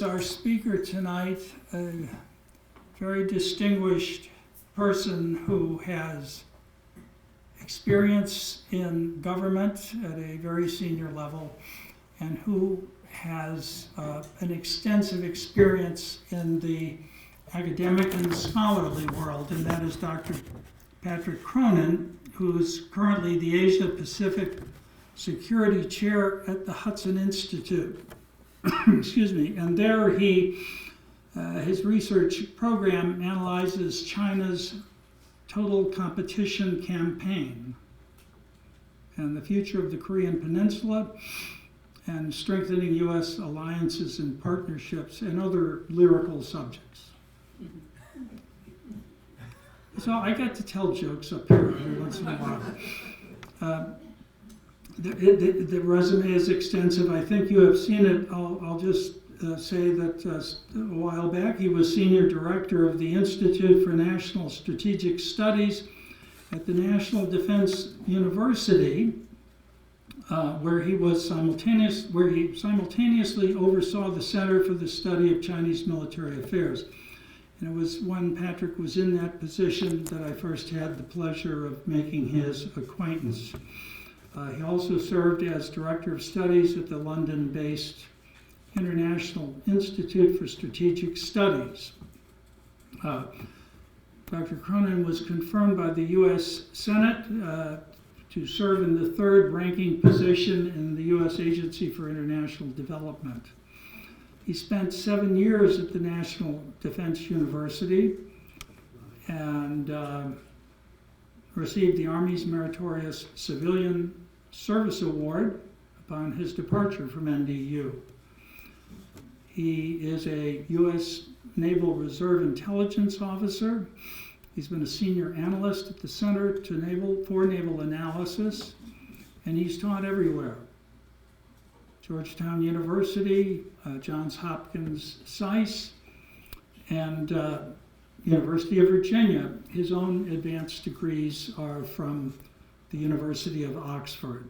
is our speaker tonight, a very distinguished person who has experience in government at a very senior level and who has an extensive experience in the academic and scholarly world, and that is Dr. Patrick Cronin, who is currently the Asia Pacific Security Chair at the Hudson Institute. Excuse me. And there his research program analyzes China's total competition campaign and the future of the Korean Peninsula and strengthening U.S. alliances and partnerships and other lyrical subjects. So I got to tell jokes up here every once in a while. The resume is extensive. I think you have seen it. I'll just say that a while back he was Senior Director of the Institute for National Strategic Studies at the National Defense University, where he simultaneously oversaw the Center for the Study of Chinese Military Affairs. And it was when Patrick was in that position that I first had the pleasure of making his acquaintance. He also served as Director of Studies at the London-based International Institute for Strategic Studies. Dr. Cronin was confirmed by the U.S. Senate to serve in the third ranking position in the U.S. Agency for International Development. He spent 7 years at the National Defense University and received the Army's Meritorious Civilian Service Award upon his departure from NDU. He is a U.S. Naval Reserve Intelligence Officer. He's been a senior analyst at the Center for Naval Analysis, and he's taught everywhere. Georgetown University, Johns Hopkins SAIS, and University of Virginia. His own advanced degrees are from the University of Oxford.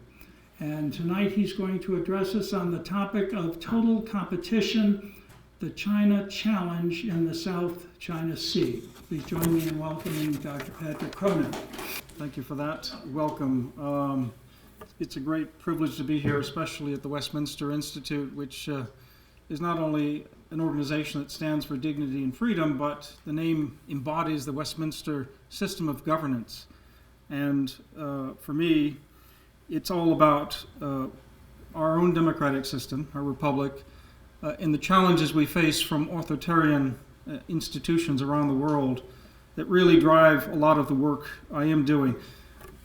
And tonight he's going to address us on the topic of total competition, the China challenge in the South China Sea. Please join me in welcoming Dr. Patrick Cronin. Thank you for that. Welcome. It's a great privilege to be here, especially at the Westminster Institute, which is not only an organization that stands for dignity and freedom, but the name embodies the Westminster system of governance. And for me, it's all about our own democratic system, our republic, and the challenges we face from authoritarian institutions around the world that really drive a lot of the work I am doing.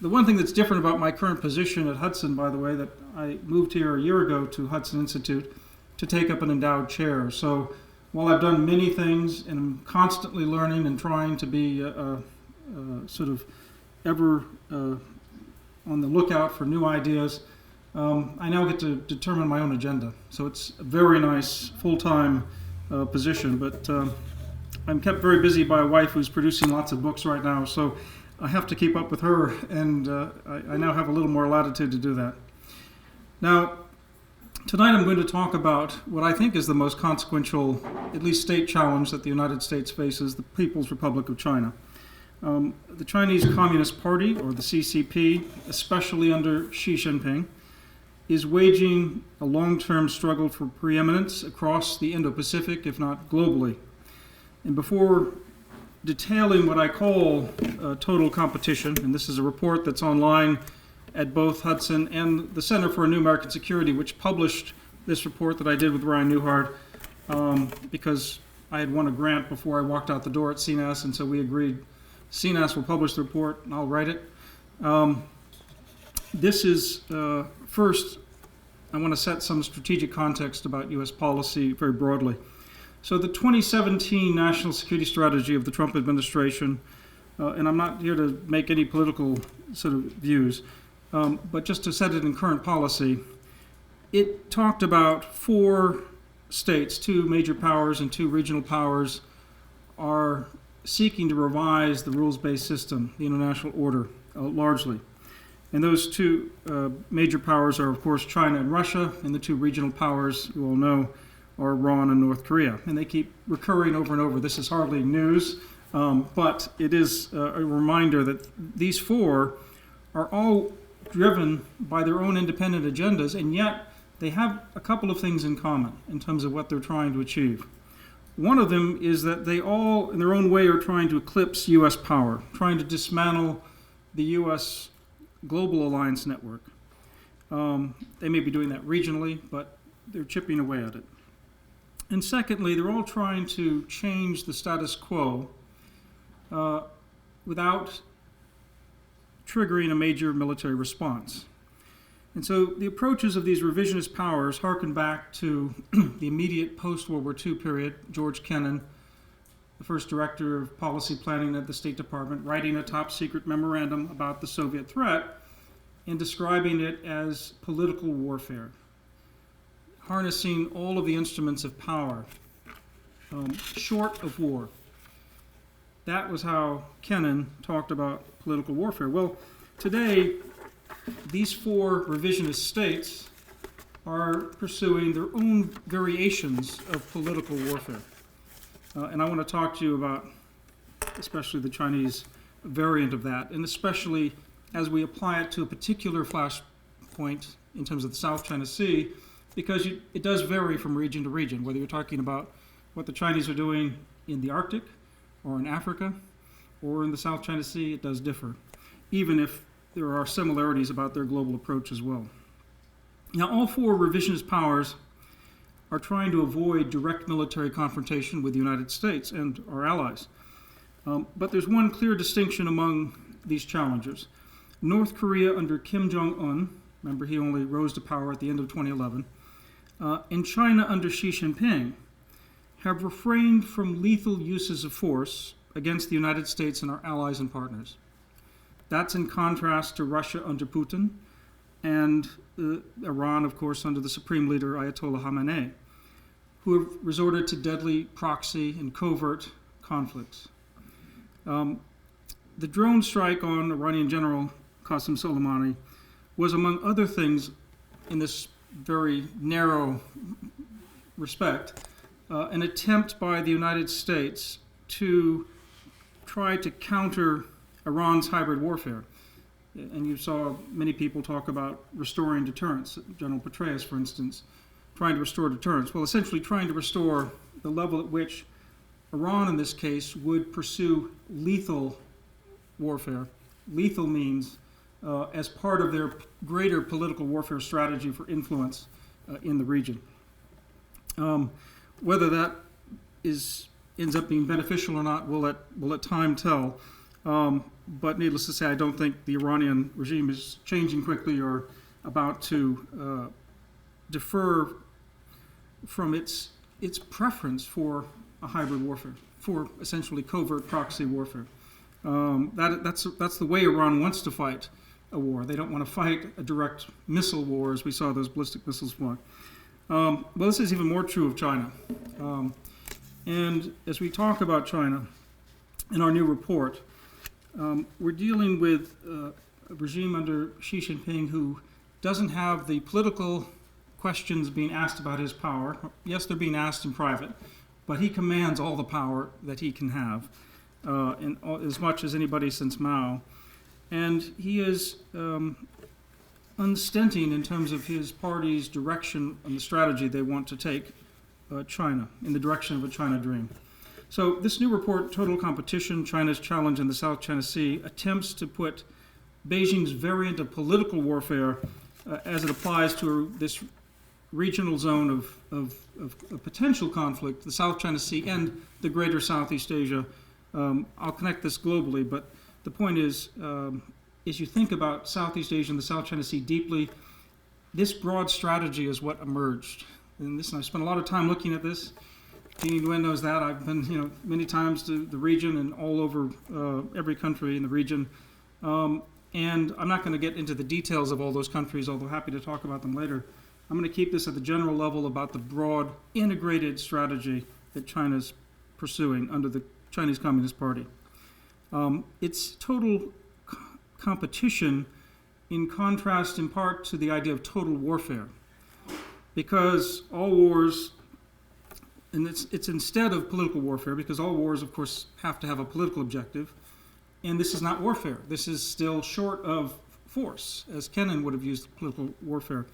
The one thing that's different about my current position at Hudson, by the way, that I moved here a year ago to Hudson Institute to take up an endowed chair. So while I've done many things and I'm constantly learning and trying to be sort of ever on the lookout for new ideas, I now get to determine my own agenda. So it's a very nice full-time position, but I'm kept very busy by a wife who's producing lots of books right now, so I have to keep up with her, and I now have a little more latitude to do that. Now, tonight I'm going to talk about what I think is the most consequential, at least state challenge that the United States faces, the People's Republic of China. The Chinese Communist Party, or the CCP, especially under Xi Jinping, is waging a long-term struggle for preeminence across the Indo-Pacific, if not globally. And before detailing what I call total competition, and this is a report that's online at both Hudson and the Center for a New American Security, which published this report that I did with Ryan Newhart because I had won a grant before I walked out the door at CNAS, and so we agreed CNAS will publish the report and I'll write it. This is, first, I want to set some strategic context about U.S. policy very broadly. So the 2017 National Security Strategy of the Trump administration, and I'm not here to make any political sort of views, but just to set it in current policy, it talked about 4 states, 2 major powers and 2 regional powers, are seeking to revise the rules-based system, the international order, largely. And those 2 major powers are, of course, China and Russia, and the 2 regional powers, you all know, are Iran and North Korea. And they keep recurring over and over. This is hardly news, but it is a reminder that these four are all driven by their own independent agendas, and yet they have a couple of things in common in terms of what they're trying to achieve. One of them is that they all, in their own way, are trying to eclipse U.S. power, trying to dismantle the U.S. global alliance network. They may be doing that regionally, but they're chipping away at it. And secondly, they're all trying to change the status quo without triggering a major military response. And so the approaches of these revisionist powers harken back to the immediate post-World War II period. George Kennan, the first director of policy planning at the State Department, writing a top-secret memorandum about the Soviet threat and describing it as political warfare, harnessing all of the instruments of power, short of war. That was how Kennan talked about political warfare. Well, today, these four revisionist states are pursuing their own variations of political warfare. And I want to talk to you about especially the Chinese variant of that, and especially as we apply it to a particular flashpoint in terms of the South China Sea, because it does vary from region to region, whether you're talking about what the Chinese are doing in the Arctic or in Africa or in the South China Sea. It does differ, even if there are similarities about their global approach as well. Now, all four revisionist powers are trying to avoid direct military confrontation with the United States and our allies. But there's one clear distinction among these challengers. North Korea under Kim Jong-un, remember he only rose to power at the end of 2011, and China under Xi Jinping have refrained from lethal uses of force against the United States and our allies and partners. That's in contrast to Russia under Putin and Iran, of course, under the supreme leader Ayatollah Khamenei, who have resorted to deadly proxy and covert conflicts. The drone strike on Iranian General Qasem Soleimani was, among other things, in this very narrow respect, an attempt by the United States to try to counter Iran's hybrid warfare. And you saw many people talk about restoring deterrence. General Petraeus, for instance, trying to restore deterrence. Well, essentially trying to restore the level at which Iran, in this case, would pursue lethal warfare. Lethal means as part of their greater political warfare strategy for influence in the region. Whether that ends up being beneficial or not, we'll let time tell. But needless to say, I don't think the Iranian regime is changing quickly or about to defer from its preference for a hybrid warfare, for essentially covert proxy warfare. That's the way Iran wants to fight a war. They don't want to fight a direct missile war, as we saw those ballistic missiles fly. Well, this is even more true of China. And as we talk about China in our new report, we're dealing with a regime under Xi Jinping who doesn't have the political questions being asked about his power. Yes, they're being asked in private, but he commands all the power that he can have, as much as anybody since Mao. And he is unstinting in terms of his party's direction and the strategy they want to take China in the direction of a China dream. So this new report, Total Competition, China's Challenge in the South China Sea, attempts to put Beijing's variant of political warfare as it applies to this regional zone of potential conflict, the South China Sea and the greater Southeast Asia. I'll connect this globally, but the point is, as you think about Southeast Asia and the South China Sea deeply, this broad strategy is what emerged. And I've spent a lot of time looking at this. Jeannie Nguyen knows that. I've been, many times to the region and all over every country in the region. And I'm not going to get into the details of all those countries, although happy to talk about them later. I'm going to keep this at the general level about the broad, integrated strategy that China's pursuing under the Chinese Communist Party. It's total competition in contrast in part to the idea of total warfare, because all wars and it's instead of political warfare, because all wars, of course, have to have a political objective. And this is not warfare. This is still short of force, as Cronin would have used political warfare.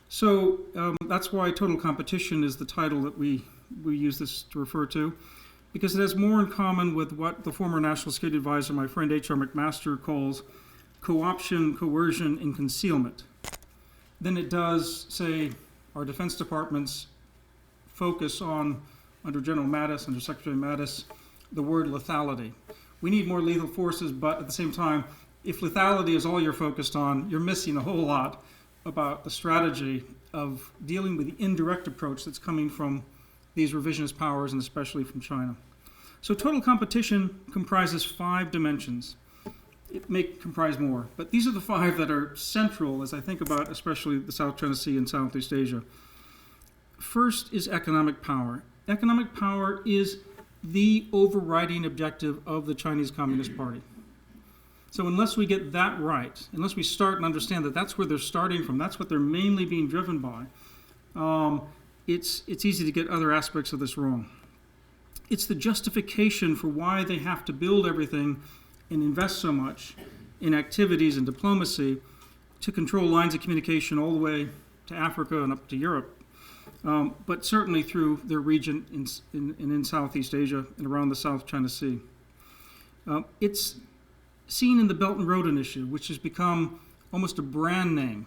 So that's why total competition is the title that we use this to refer to, because it has more in common with what the former National Security Advisor, my friend H.R. McMaster, calls co-option, coercion, and concealment than it does, say, our Defense Department's focus on, under General Mattis, under Secretary Mattis, the word lethality. We need more lethal forces, but at the same time, if lethality is all you're focused on, you're missing a whole lot about the strategy of dealing with the indirect approach that's coming from these revisionist powers, and especially from China. So total competition comprises 5 dimensions. It may comprise more, but these are the 5 that are central as I think about especially the South China Sea and Southeast Asia. First is economic power. Economic power is the overriding objective of the Chinese Communist Party. So unless we get that right, unless we start and understand that that's where they're starting from, that's what they're mainly being driven by, it's easy to get other aspects of this wrong. It's the justification for why they have to build everything and invest so much in activities and diplomacy to control lines of communication all the way to Africa and up to Europe, but certainly through their region in Southeast Asia and around the South China Sea. It's seen in the Belt and Road Initiative, which has become almost a brand name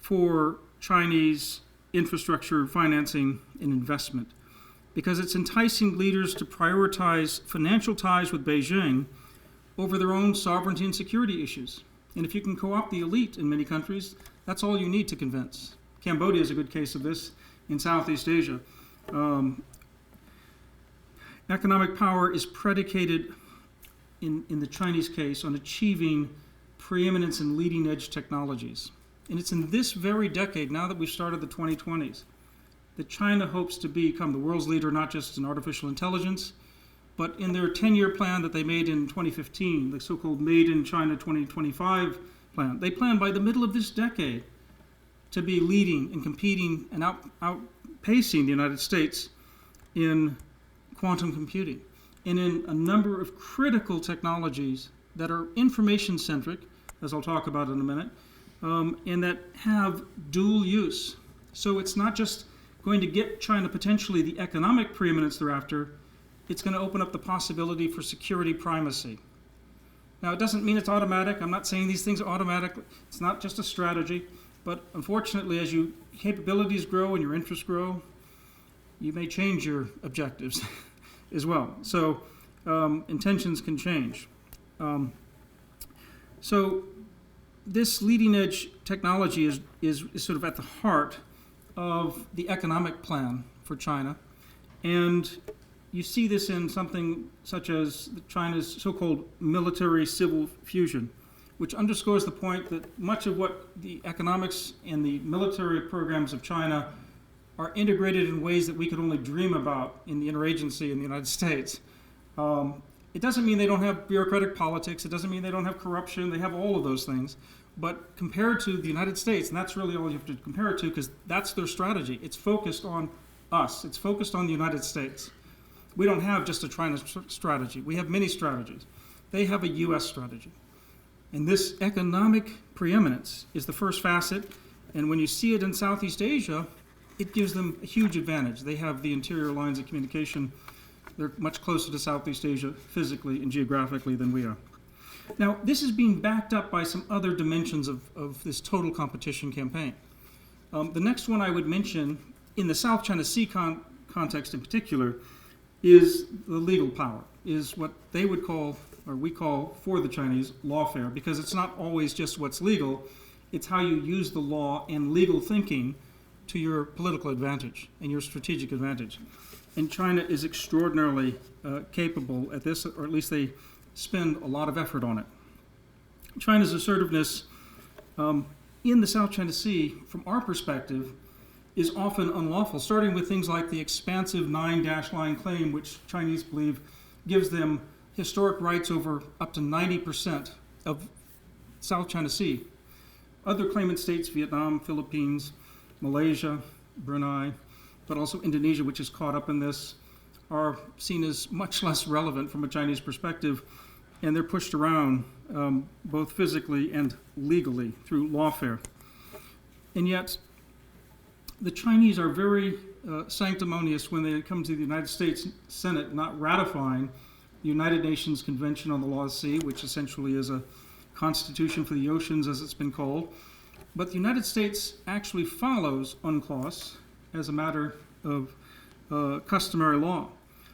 for Chinese infrastructure financing and investment, because it's enticing leaders to prioritize financial ties with Beijing over their own sovereignty and security issues. And if you can co-opt the elite in many countries, that's all you need to convince. Cambodia is a good case of this in Southeast Asia. Economic power is predicated, in the Chinese case, on achieving preeminence in leading-edge technologies. And it's in this very decade, now that we've started the 2020s, that China hopes to become the world's leader, not just in artificial intelligence, but in their 10-year plan that they made in 2015, the so-called Made in China 2025 plan. They plan by the middle of this decade to be leading and competing and outpacing the United States in quantum computing and in a number of critical technologies that are information-centric, as I'll talk about in a minute, and that have dual use. So it's not just going to get China potentially the economic preeminence they're after, it's going to open up the possibility for security primacy. Now, it doesn't mean it's automatic. I'm not saying these things are automatic. It's not just a strategy. But unfortunately, as your capabilities grow and your interests grow, you may change your objectives as well. So intentions can change. So this leading edge technology is sort of at the heart of the economic plan for China. And you see this in something such as China's so-called military-civil fusion, which underscores the point that much of what the economics and the military programs of China are integrated in ways that we could only dream about in the interagency in the United States. It doesn't mean they don't have bureaucratic politics. It doesn't mean they don't have corruption. They have all of those things. But compared to the United States, and that's really all you have to compare it to, because that's their strategy. It's focused on us. It's focused on the United States. We don't have just a China strategy. We have many strategies. They have a U.S. strategy. And this economic preeminence is the first facet. And when you see it in Southeast Asia, it gives them a huge advantage. They have the interior lines of communication. They're much closer to Southeast Asia physically and geographically than we are. Now, this is being backed up by some other dimensions of this total competition campaign. The next one I would mention, in the South China Sea context in particular, is the legal power, is what they would call, or we call for the Chinese, lawfare, because it's not always just what's legal, it's how you use the law and legal thinking to your political advantage and your strategic advantage. And China is extraordinarily capable at this, or at least they spend a lot of effort on it. China's assertiveness in the South China Sea, from our perspective, is often unlawful, starting with things like the expansive 9-line claim, which Chinese believe gives them historic rights over up to 90% of South China Sea. Other claimant states, Vietnam, Philippines, Malaysia, Brunei, but also Indonesia, which is caught up in this, are seen as much less relevant from a Chinese perspective, and they're pushed around both physically and legally through lawfare. And yet, the Chinese are very sanctimonious when they come to the United States Senate not ratifying the United Nations Convention on the Law of the Sea, which essentially is a constitution for the oceans, as it's been called. But the United States actually follows UNCLOS as a matter of customary law.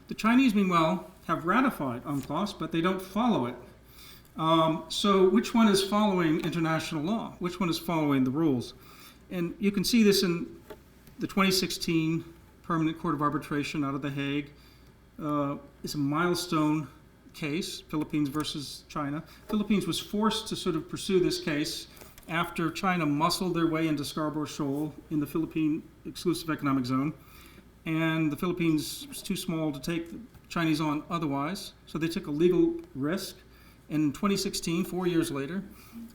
The Chinese, meanwhile, have ratified UNCLOS, but they don't follow it. So which one is following international law? Which one is following the rules? And you can see this in the 2016 Permanent Court of Arbitration out of The Hague. It's a milestone case, Philippines versus China. Philippines was forced to sort of pursue this case after China muscled their way into Scarborough Shoal in the Philippine Exclusive Economic Zone. And the Philippines was too small to take the Chinese on otherwise, so they took a legal risk. And in 2016, 4 years later,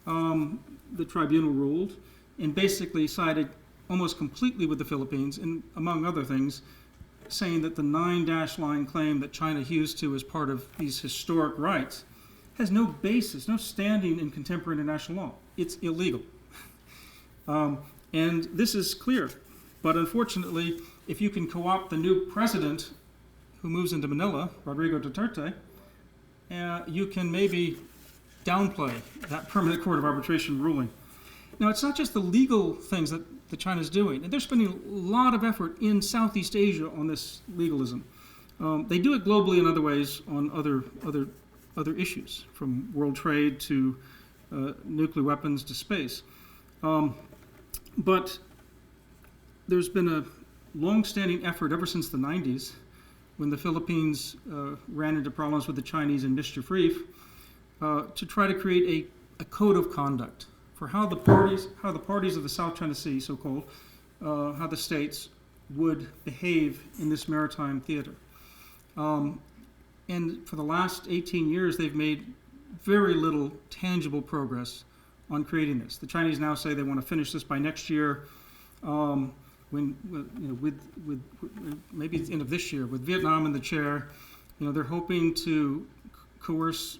the tribunal ruled and basically sided almost completely with the Philippines, and among other things, saying that the 9-line claim that China hews to as part of these historic rights has no basis, no standing in contemporary international law. It's illegal. And this is clear. But unfortunately, if you can co-opt the new president who moves into Manila, Rodrigo Duterte, you can maybe downplay that Permanent Court of Arbitration ruling. Now, it's not just the legal things that China's doing. And they're spending a lot of effort in Southeast Asia on this legalism. They do it globally in other ways on other issues, from world trade to nuclear weapons to space. But there's been a long-standing effort ever since the 90s, when the Philippines ran into problems with the Chinese in Mischief Reef, to try to create a code of conduct for how the parties of the South China Sea, so-called, how the states would behave in this maritime theater. And for the last 18 years, they've made very little tangible progress on creating this. The Chinese now say they want to finish this by next year, with maybe it's the end of this year, with Vietnam in the chair. They're hoping to coerce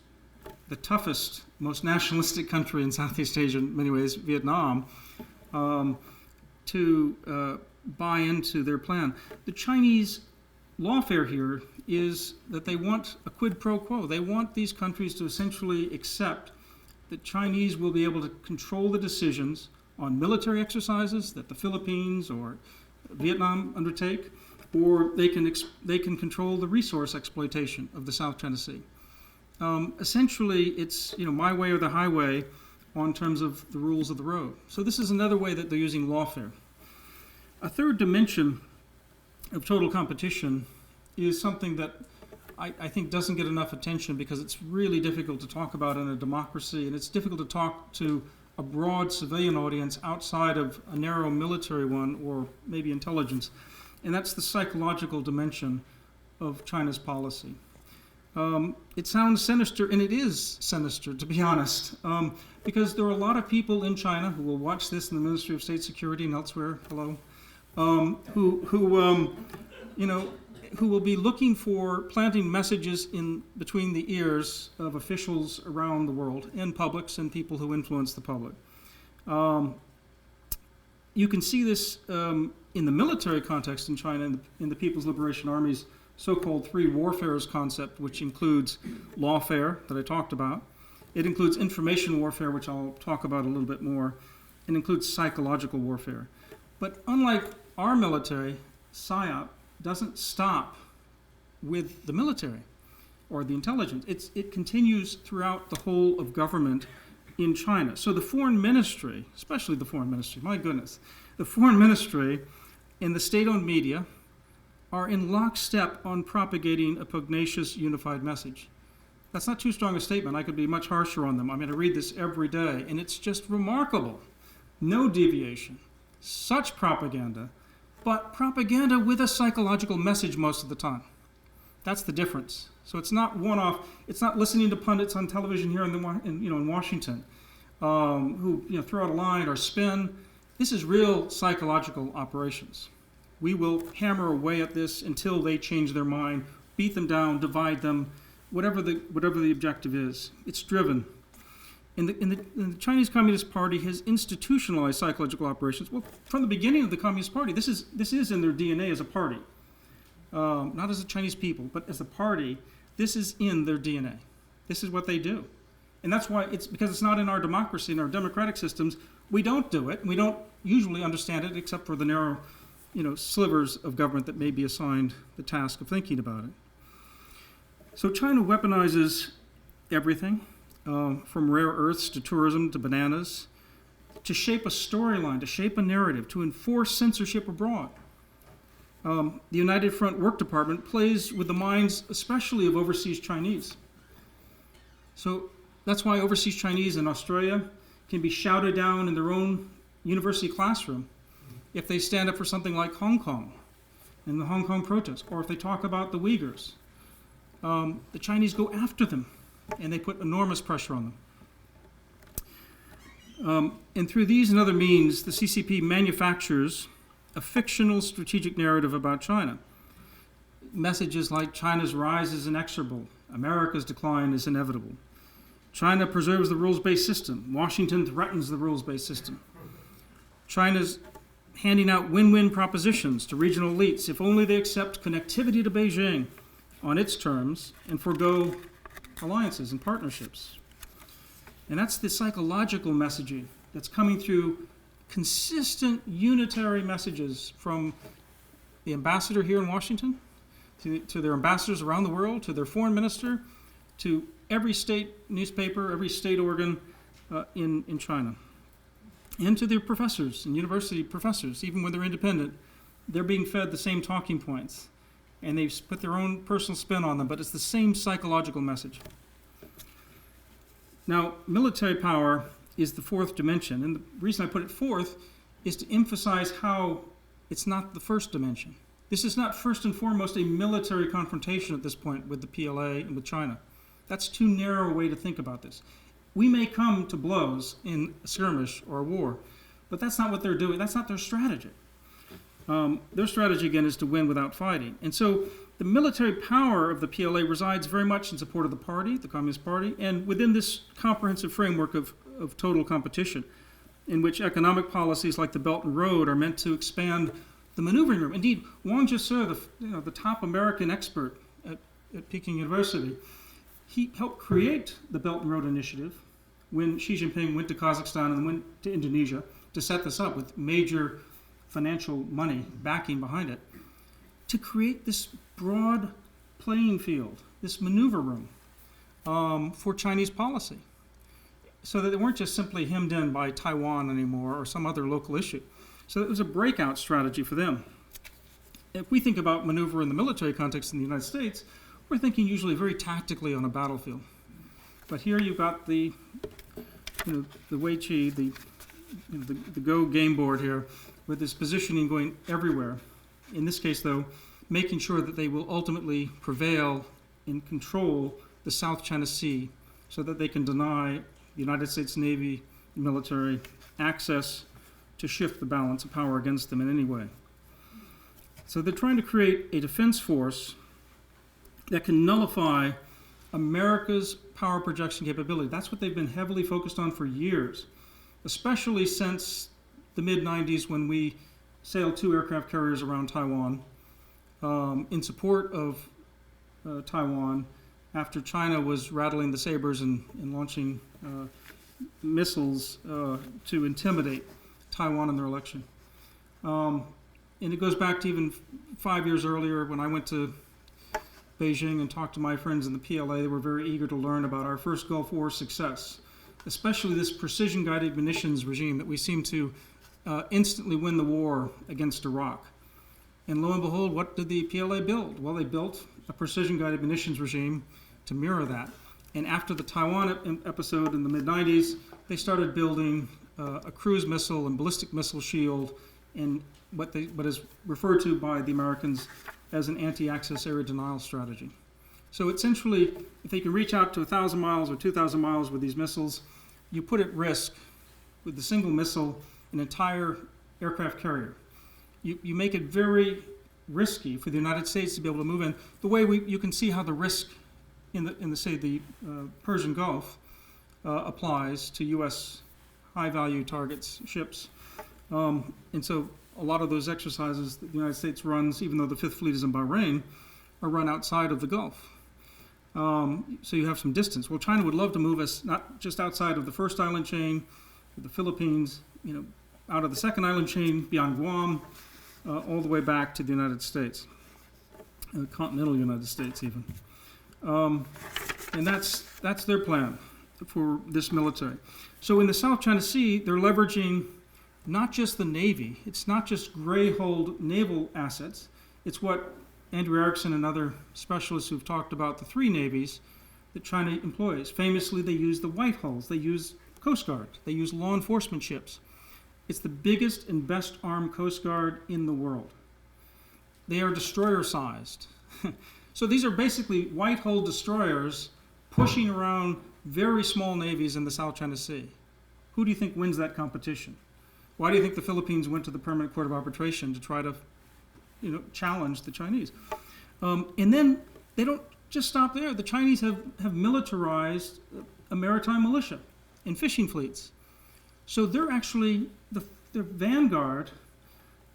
the toughest, most nationalistic country in Southeast Asia, in many ways, Vietnam, to buy into their plan. The Chinese lawfare here is that they want a quid pro quo. They want these countries to essentially accept that Chinese will be able to control the decisions on military exercises that the Philippines or Vietnam undertake, or they can control the resource exploitation of the South China Sea. Essentially, it's my way or the highway on terms of the rules of the road. So this is another way that they're using lawfare. A third dimension of total competition is something that I think doesn't get enough attention because it's really difficult to talk about in a democracy, and it's difficult to talk to a broad civilian audience outside of a narrow military one or maybe intelligence, and that's the psychological dimension of China's policy. It sounds sinister, and it is sinister, to be honest, because there are a lot of people in China who will watch this in the Ministry of State Security and elsewhere, who will be looking for planting messages in between the ears of officials around the world and publics and people who influence the public. You can see this in the military context in China, in the People's Liberation Army's so-called three warfares concept, which includes lawfare that I talked about. It includes information warfare, which I'll talk about a little bit more. It includes psychological warfare. But unlike our military, PSYOP doesn't stop with the military or the intelligence. It continues throughout the whole of government in China. So the foreign ministry, especially the foreign ministry, my goodness, the foreign ministry and the state-owned media are in lockstep on propagating a pugnacious, unified message. That's not too strong a statement. I could be much harsher on them. I read this every day, and it's just remarkable. No deviation. Such propaganda, but propaganda with a psychological message most of the time. That's the difference. So it's not one-off. It's not listening to pundits on television here in Washington who throw out a line or spin. This is real psychological operations. We will hammer away at this until they change their mind, beat them down, divide them, whatever the objective is. It's driven. And the Chinese Communist Party has institutionalized psychological operations. Well, from the beginning of the Communist Party, this is in their DNA as a party. Not as a Chinese people, but as a party, this is in their DNA. This is what they do. And that's why because it's not in our democracy, in our democratic systems, we don't do it. We don't usually understand it except for the narrow, slivers of government that may be assigned the task of thinking about it. So China weaponizes everything, from rare earths to tourism to bananas, to shape a storyline, to shape a narrative, to enforce censorship abroad. The United Front Work Department plays with the minds, especially of overseas Chinese. So that's why overseas Chinese in Australia can be shouted down in their own university classroom if they stand up for something like Hong Kong and the Hong Kong protests, or if they talk about the Uyghurs. The Chinese go after them, and they put enormous pressure on them. And through these and other means, the CCP manufactures a fictional strategic narrative about China. Messages like China's rise is inexorable, America's decline is inevitable. China preserves the rules-based system. Washington threatens the rules-based system. China's handing out win-win propositions to regional elites if only they accept connectivity to Beijing on its terms and forgo alliances and partnerships. And that's the psychological messaging that's coming through consistent unitary messages from the ambassador here in Washington, to their ambassadors around the world, to their foreign minister, to every state newspaper, every state organ in China, and to their professors and university professors. Even when they're independent, they're being fed the same talking points, and they've put their own personal spin on them, but it's the same psychological message. Now, military power is the fourth dimension, and the reason I put it fourth is to emphasize how it's not the first dimension. This is not first and foremost a military confrontation at this point with the PLA and with China. That's too narrow a way to think about this. We may come to blows in a skirmish or a war, but that's not what they're doing. That's not their strategy. Their strategy, again, is to win without fighting. And so the military power of the PLA resides very much in support of the party, the Communist Party, and within this comprehensive framework of total competition, in which economic policies like the Belt and Road are meant to expand the maneuvering room. Indeed, Wang Jisoo, the top American expert at Peking University, he helped create the Belt and Road Initiative when Xi Jinping went to Kazakhstan and went to Indonesia to set this up with major financial money backing behind it, to create this broad playing field, this maneuver room for Chinese policy, so that they weren't just simply hemmed in by Taiwan anymore or some other local issue. So it was a breakout strategy for them. If we think about maneuver in the military context in the United States, we're thinking usually very tactically on a battlefield. But here you've got the Weiqi, the Go game board here, with this positioning going everywhere. In this case, though, making sure that they will ultimately prevail and control the South China Sea so that they can deny the United States Navy military access to shift the balance of power against them in any way. So they're trying to create a defense force that can nullify America's power projection capability. That's what they've been heavily focused on for years, especially since the mid-90s when we sailed 2 aircraft carriers around Taiwan in support of Taiwan after China was rattling the sabers and launching missiles to intimidate Taiwan in their election. And it goes back to even 5 years earlier when I went to Beijing and talked to my friends in the PLA. They were very eager to learn about our first Gulf War success, especially this precision-guided munitions regime that we seem to instantly win the war against Iraq. And lo and behold, what did the PLA build? Well, they built a precision-guided munitions regime to mirror that. And after the Taiwan episode in the mid-90s, they started building a cruise missile and ballistic missile shield in what is referred to by the Americans as an anti-access area denial strategy. So essentially, if they can reach out to 1,000 miles or 2,000 miles with these missiles, you put at risk with the single missile an entire aircraft carrier. you make it very risky for the United States to be able to move in. The way you can see how the risk in the Persian Gulf applies to U.S. high-value targets, ships. And so a lot of those exercises that the United States runs, even though the Fifth Fleet is in Bahrain, are run outside of the Gulf. So you have some distance. Well, China would love to move us not just outside of the first island chain, the Philippines, out of the second island chain beyond Guam, all the way back to the United States, the continental United States even. And that's their plan for this military. So in the South China Sea, they're leveraging not just the Navy. It's not just gray-hulled naval assets. It's what Andrew Erickson and other specialists who've talked about the three navies that China employs. Famously, they use the white hulls. They use Coast Guard. They use law enforcement ships. It's the biggest and best armed Coast Guard in the world. They are destroyer-sized. So these are basically white-hulled destroyers pushing around very small navies in the South China Sea. Who do you think wins that competition? Why do you think the Philippines went to the Permanent Court of Arbitration to try to challenge the Chinese? And then they don't just stop there. The Chinese have militarized a maritime militia and fishing fleets. So they're actually the vanguard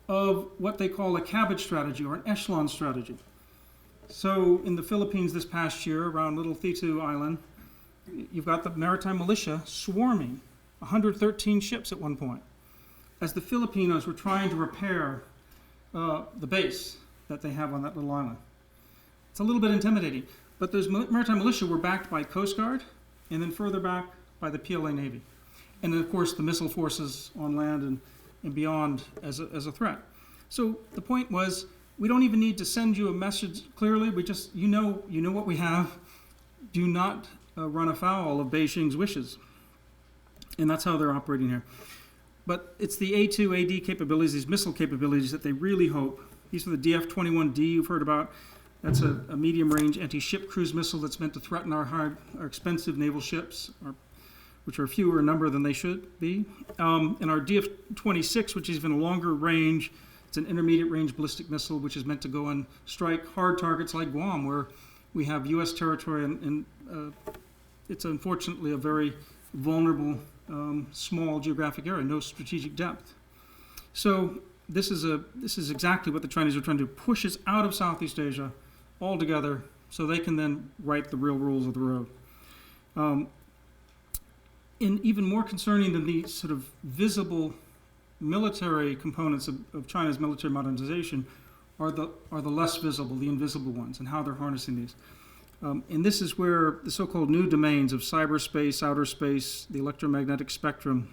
of what they call a cabbage strategy or an echelon strategy. So in the Philippines this past year, around Little Thitu Island, you've got the maritime militia swarming, 113 ships at one point, as the Filipinos were trying to repair the base that they have on that little island. It's a little bit intimidating, but those maritime militia were backed by Coast Guard, and then further back by the PLA Navy. And then, of course, the missile forces on land and beyond as a threat. So the point was, we don't even need to send you a message clearly. We just, you know what we have. Do not run afoul of Beijing's wishes. And that's how they're operating here. But it's the A2, AD capabilities, these missile capabilities that they really hope. These are the DF-21D you've heard about. That's a medium-range anti-ship cruise missile that's meant to threaten our expensive naval ships, which are fewer in number than they should be. And our DF-26, which is even a longer range, it's an intermediate-range ballistic missile, which is meant to go and strike hard targets like Guam, where we have U.S. territory, and it's unfortunately a very vulnerable, small geographic area, no strategic depth. So this is exactly what the Chinese are trying to do, push us out of Southeast Asia altogether so they can then write the real rules of the road. And even more concerning than the sort of visible military components of China's military modernization are the less visible, the invisible ones, and how they're harnessing these. And this is where the so-called new domains of cyberspace, outer space, the electromagnetic spectrum,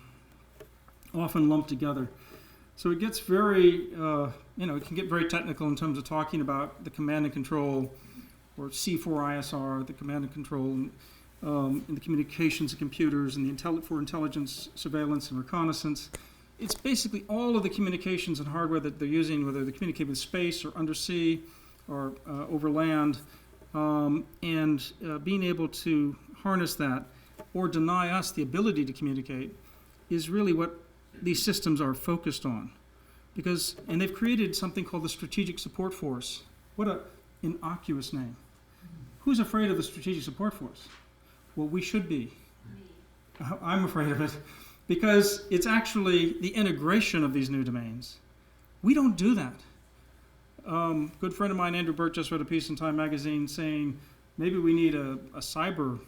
often lumped together. So it gets very, it can get very technical in terms of talking about the command and control, or C4ISR, the command and control, in the communications of computers, and for intelligence, surveillance, and reconnaissance. It's basically all of the communications and hardware that they're using, whether they communicate with space or undersea or over land, and being able to harness that or deny us the ability to communicate is really what these systems are focused on. And they've created something called the Strategic Support Force. What an innocuous name. Who's afraid of the Strategic Support Force? Well, we should be. I'm afraid of it because it's actually the integration of these new domains. We don't do that. Good friend of mine, Andrew Burt, just read a piece in Time magazine saying maybe we need a cyber,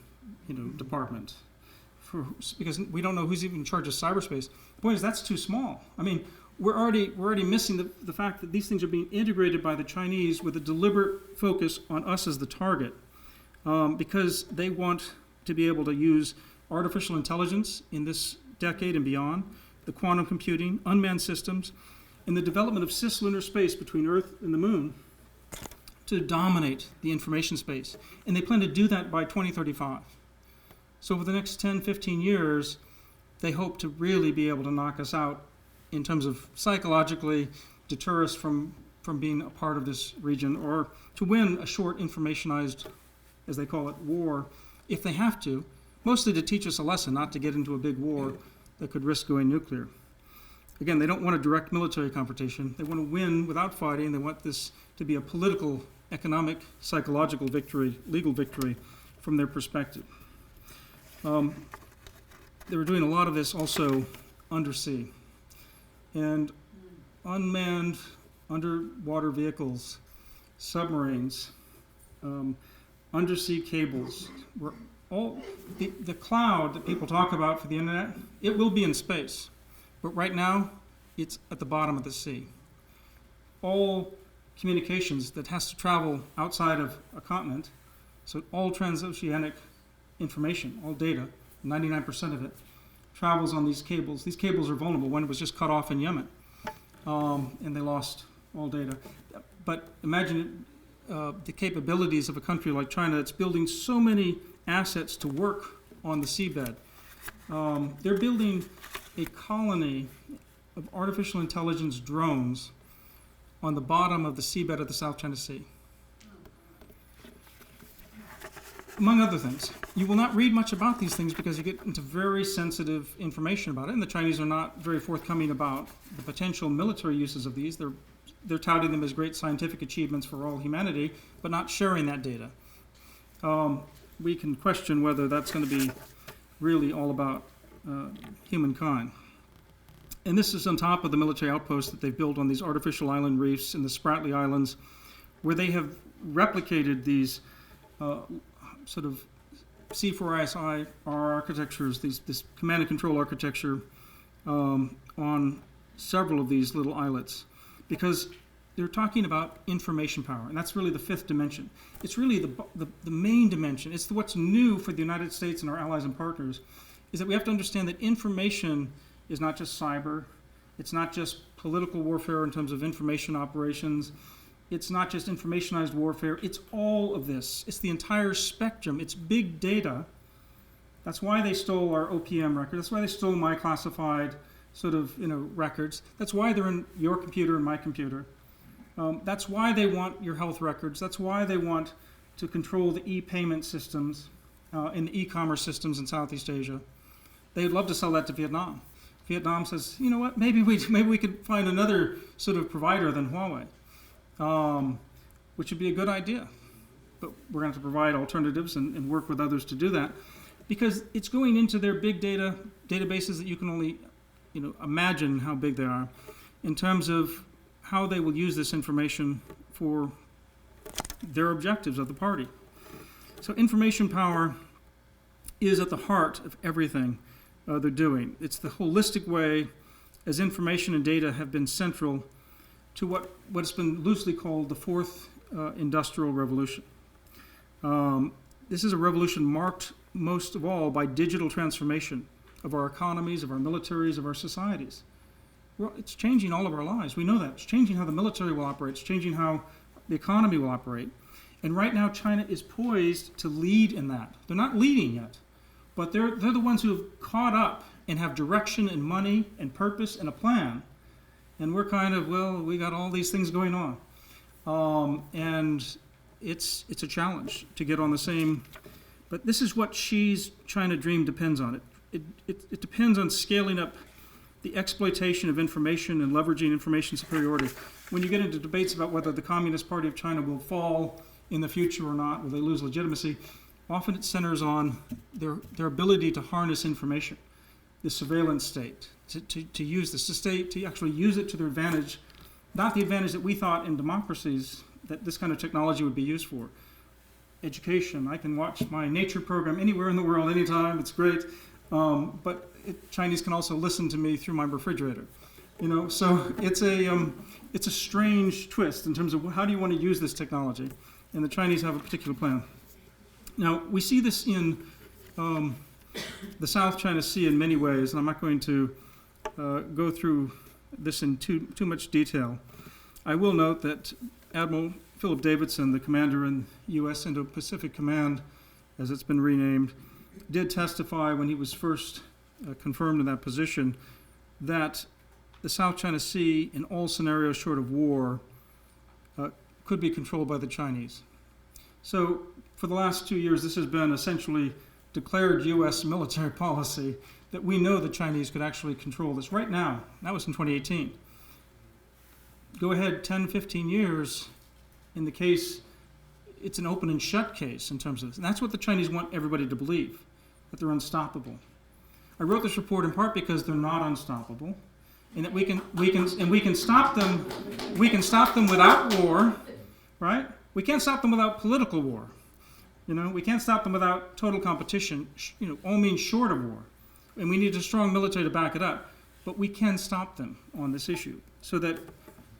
department because we don't know who's even in charge of cyberspace. The point is that's too small. I mean, we're already missing the fact that these things are being integrated by the Chinese with a deliberate focus on us as the target, because they want to be able to use artificial intelligence in this decade and beyond, the quantum computing, unmanned systems, and the development of cislunar space between Earth and the Moon to dominate the information space. And they plan to do that by 2035. So over the next 10, 15 years, they hope to really be able to knock us out in terms of psychologically deter us from being a part of this region, or to win a short informationized, as they call it, war, if they have to, mostly to teach us a lesson, not to get into a big war that could risk going nuclear. Again, they don't want a direct military confrontation. They want to win without fighting. They want this to be a political, economic, psychological victory, legal victory from their perspective. They were doing a lot of this also undersea. And unmanned underwater vehicles, submarines, undersea cables, were all the cloud that people talk about for the internet, it will be in space. But right now, it's at the bottom of the sea. All communications that has to travel outside of a continent, so all transoceanic information, all data, 99% of it, travels on these cables. These cables are vulnerable. One was just cut off in Yemen, and they lost all data. But imagine the capabilities of a country like China that's building so many assets to work on the seabed. They're building a colony of artificial intelligence drones on the bottom of the seabed of the South China Sea. Among other things, you will not read much about these things because you get into very sensitive information about it, and the Chinese are not very forthcoming about the potential military uses of these. They're touting them as great scientific achievements for all humanity, but not sharing that data. We can question whether that's going to be really all about humankind. And this is on top of the military outposts that they've built on these artificial island reefs in the Spratly Islands, where they have replicated these sort of C4ISR architectures, this command and control architecture on several of these little islets, because they're talking about information power, and that's really the fifth dimension. It's really the main dimension. It's what's new for the United States and our allies and partners, is that we have to understand that information is not just cyber, it's not just political warfare in terms of information operations, it's not just informationized warfare, it's all of this. It's the entire spectrum. It's big data. That's why they stole our OPM record. That's why they stole my classified sort of records. That's why they're in your computer and my computer. That's why they want your health records. That's why they want to control the e-payment systems and the e-commerce systems in Southeast Asia. They'd love to sell that to Vietnam. Vietnam says, you know what, maybe we could find another sort of provider than Huawei, which would be a good idea. But we're going to have to provide alternatives and work with others to do that, because it's going into their big data databases that you can only imagine how big they are in terms of how they will use this information for their objectives of the party. So information power is at the heart of everything they're doing. It's the holistic way as information and data have been central to what's been loosely called the fourth industrial revolution. This is a revolution marked most of all by digital transformation of our economies, of our militaries, of our societies. Well, it's changing all of our lives. We know that. It's changing how the military will operate. It's changing how the economy will operate. And right now, China is poised to lead in that. They're not leading yet, but they're the ones who have caught up and have direction and money and purpose and a plan. And we're kind of, we got all these things going on. And it's a challenge to get on the same. But this is what Xi's China dream depends on. It depends on scaling up the exploitation of information and leveraging information superiority. When you get into debates about whether the Communist Party of China will fall in the future or not, will they lose legitimacy, often it centers on their ability to harness information, the surveillance state, to use this, to actually use it to their advantage, not the advantage that we thought in democracies that this kind of technology would be used for. Education, I can watch my nature program anywhere in the world, anytime, it's great. But Chinese can also listen to me through my refrigerator, So it's a strange twist in terms of how do you want to use this technology, and the Chinese have a particular plan. Now we see this in the South China Sea in many ways, and I'm not going to go through this in too much detail. I will note that Admiral Philip Davidson, the commander in U.S. Indo-Pacific Command, as it's been renamed, did testify when he was first confirmed in that position that the South China Sea, in all scenarios short of war, could be controlled by the Chinese. So for the last 2 years, this has been essentially declared U.S. military policy that we know the Chinese could actually control this right now. That was in 2018. Go ahead 10, 15 years, in the case, it's an open and shut case in terms of this. And that's what the Chinese want everybody to believe, that they're unstoppable. I wrote this report in part because they're not unstoppable, and that we can stop them. We can stop them without war, right? We can't stop them without political war. We can't stop them without total competition. All means short of war, and we need a strong military to back it up. But we can stop them on this issue, so that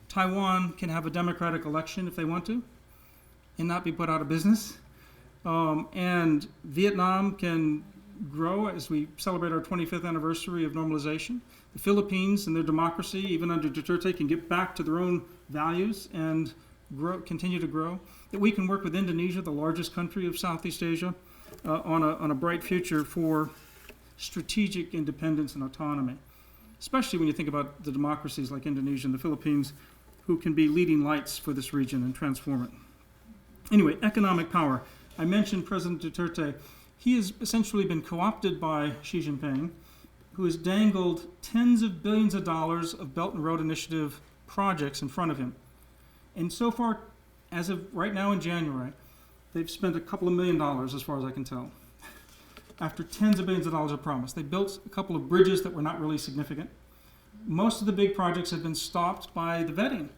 Taiwan can have a democratic election if they want to, and not be put out of business. And Vietnam can grow as we celebrate our 25th anniversary of normalization. The Philippines and their democracy, even under Duterte, can get back to their own values and continue to grow. That we can work with Indonesia, the largest country of Southeast Asia, on a bright future for strategic independence and autonomy, especially when you think about the democracies like Indonesia and the Philippines, who can be leading lights for this region and transform it. Anyway, economic power. I mentioned President Duterte. He has essentially been co-opted by Xi Jinping, who has dangled tens of billions of dollars of Belt and Road Initiative projects in front of him. And so far, as of right now in January, they've spent a couple of $1 million, as far as I can tell, after tens of billions of dollars of promise. They built a couple of bridges that were not really significant. Most of the big projects have been stopped by the vetting,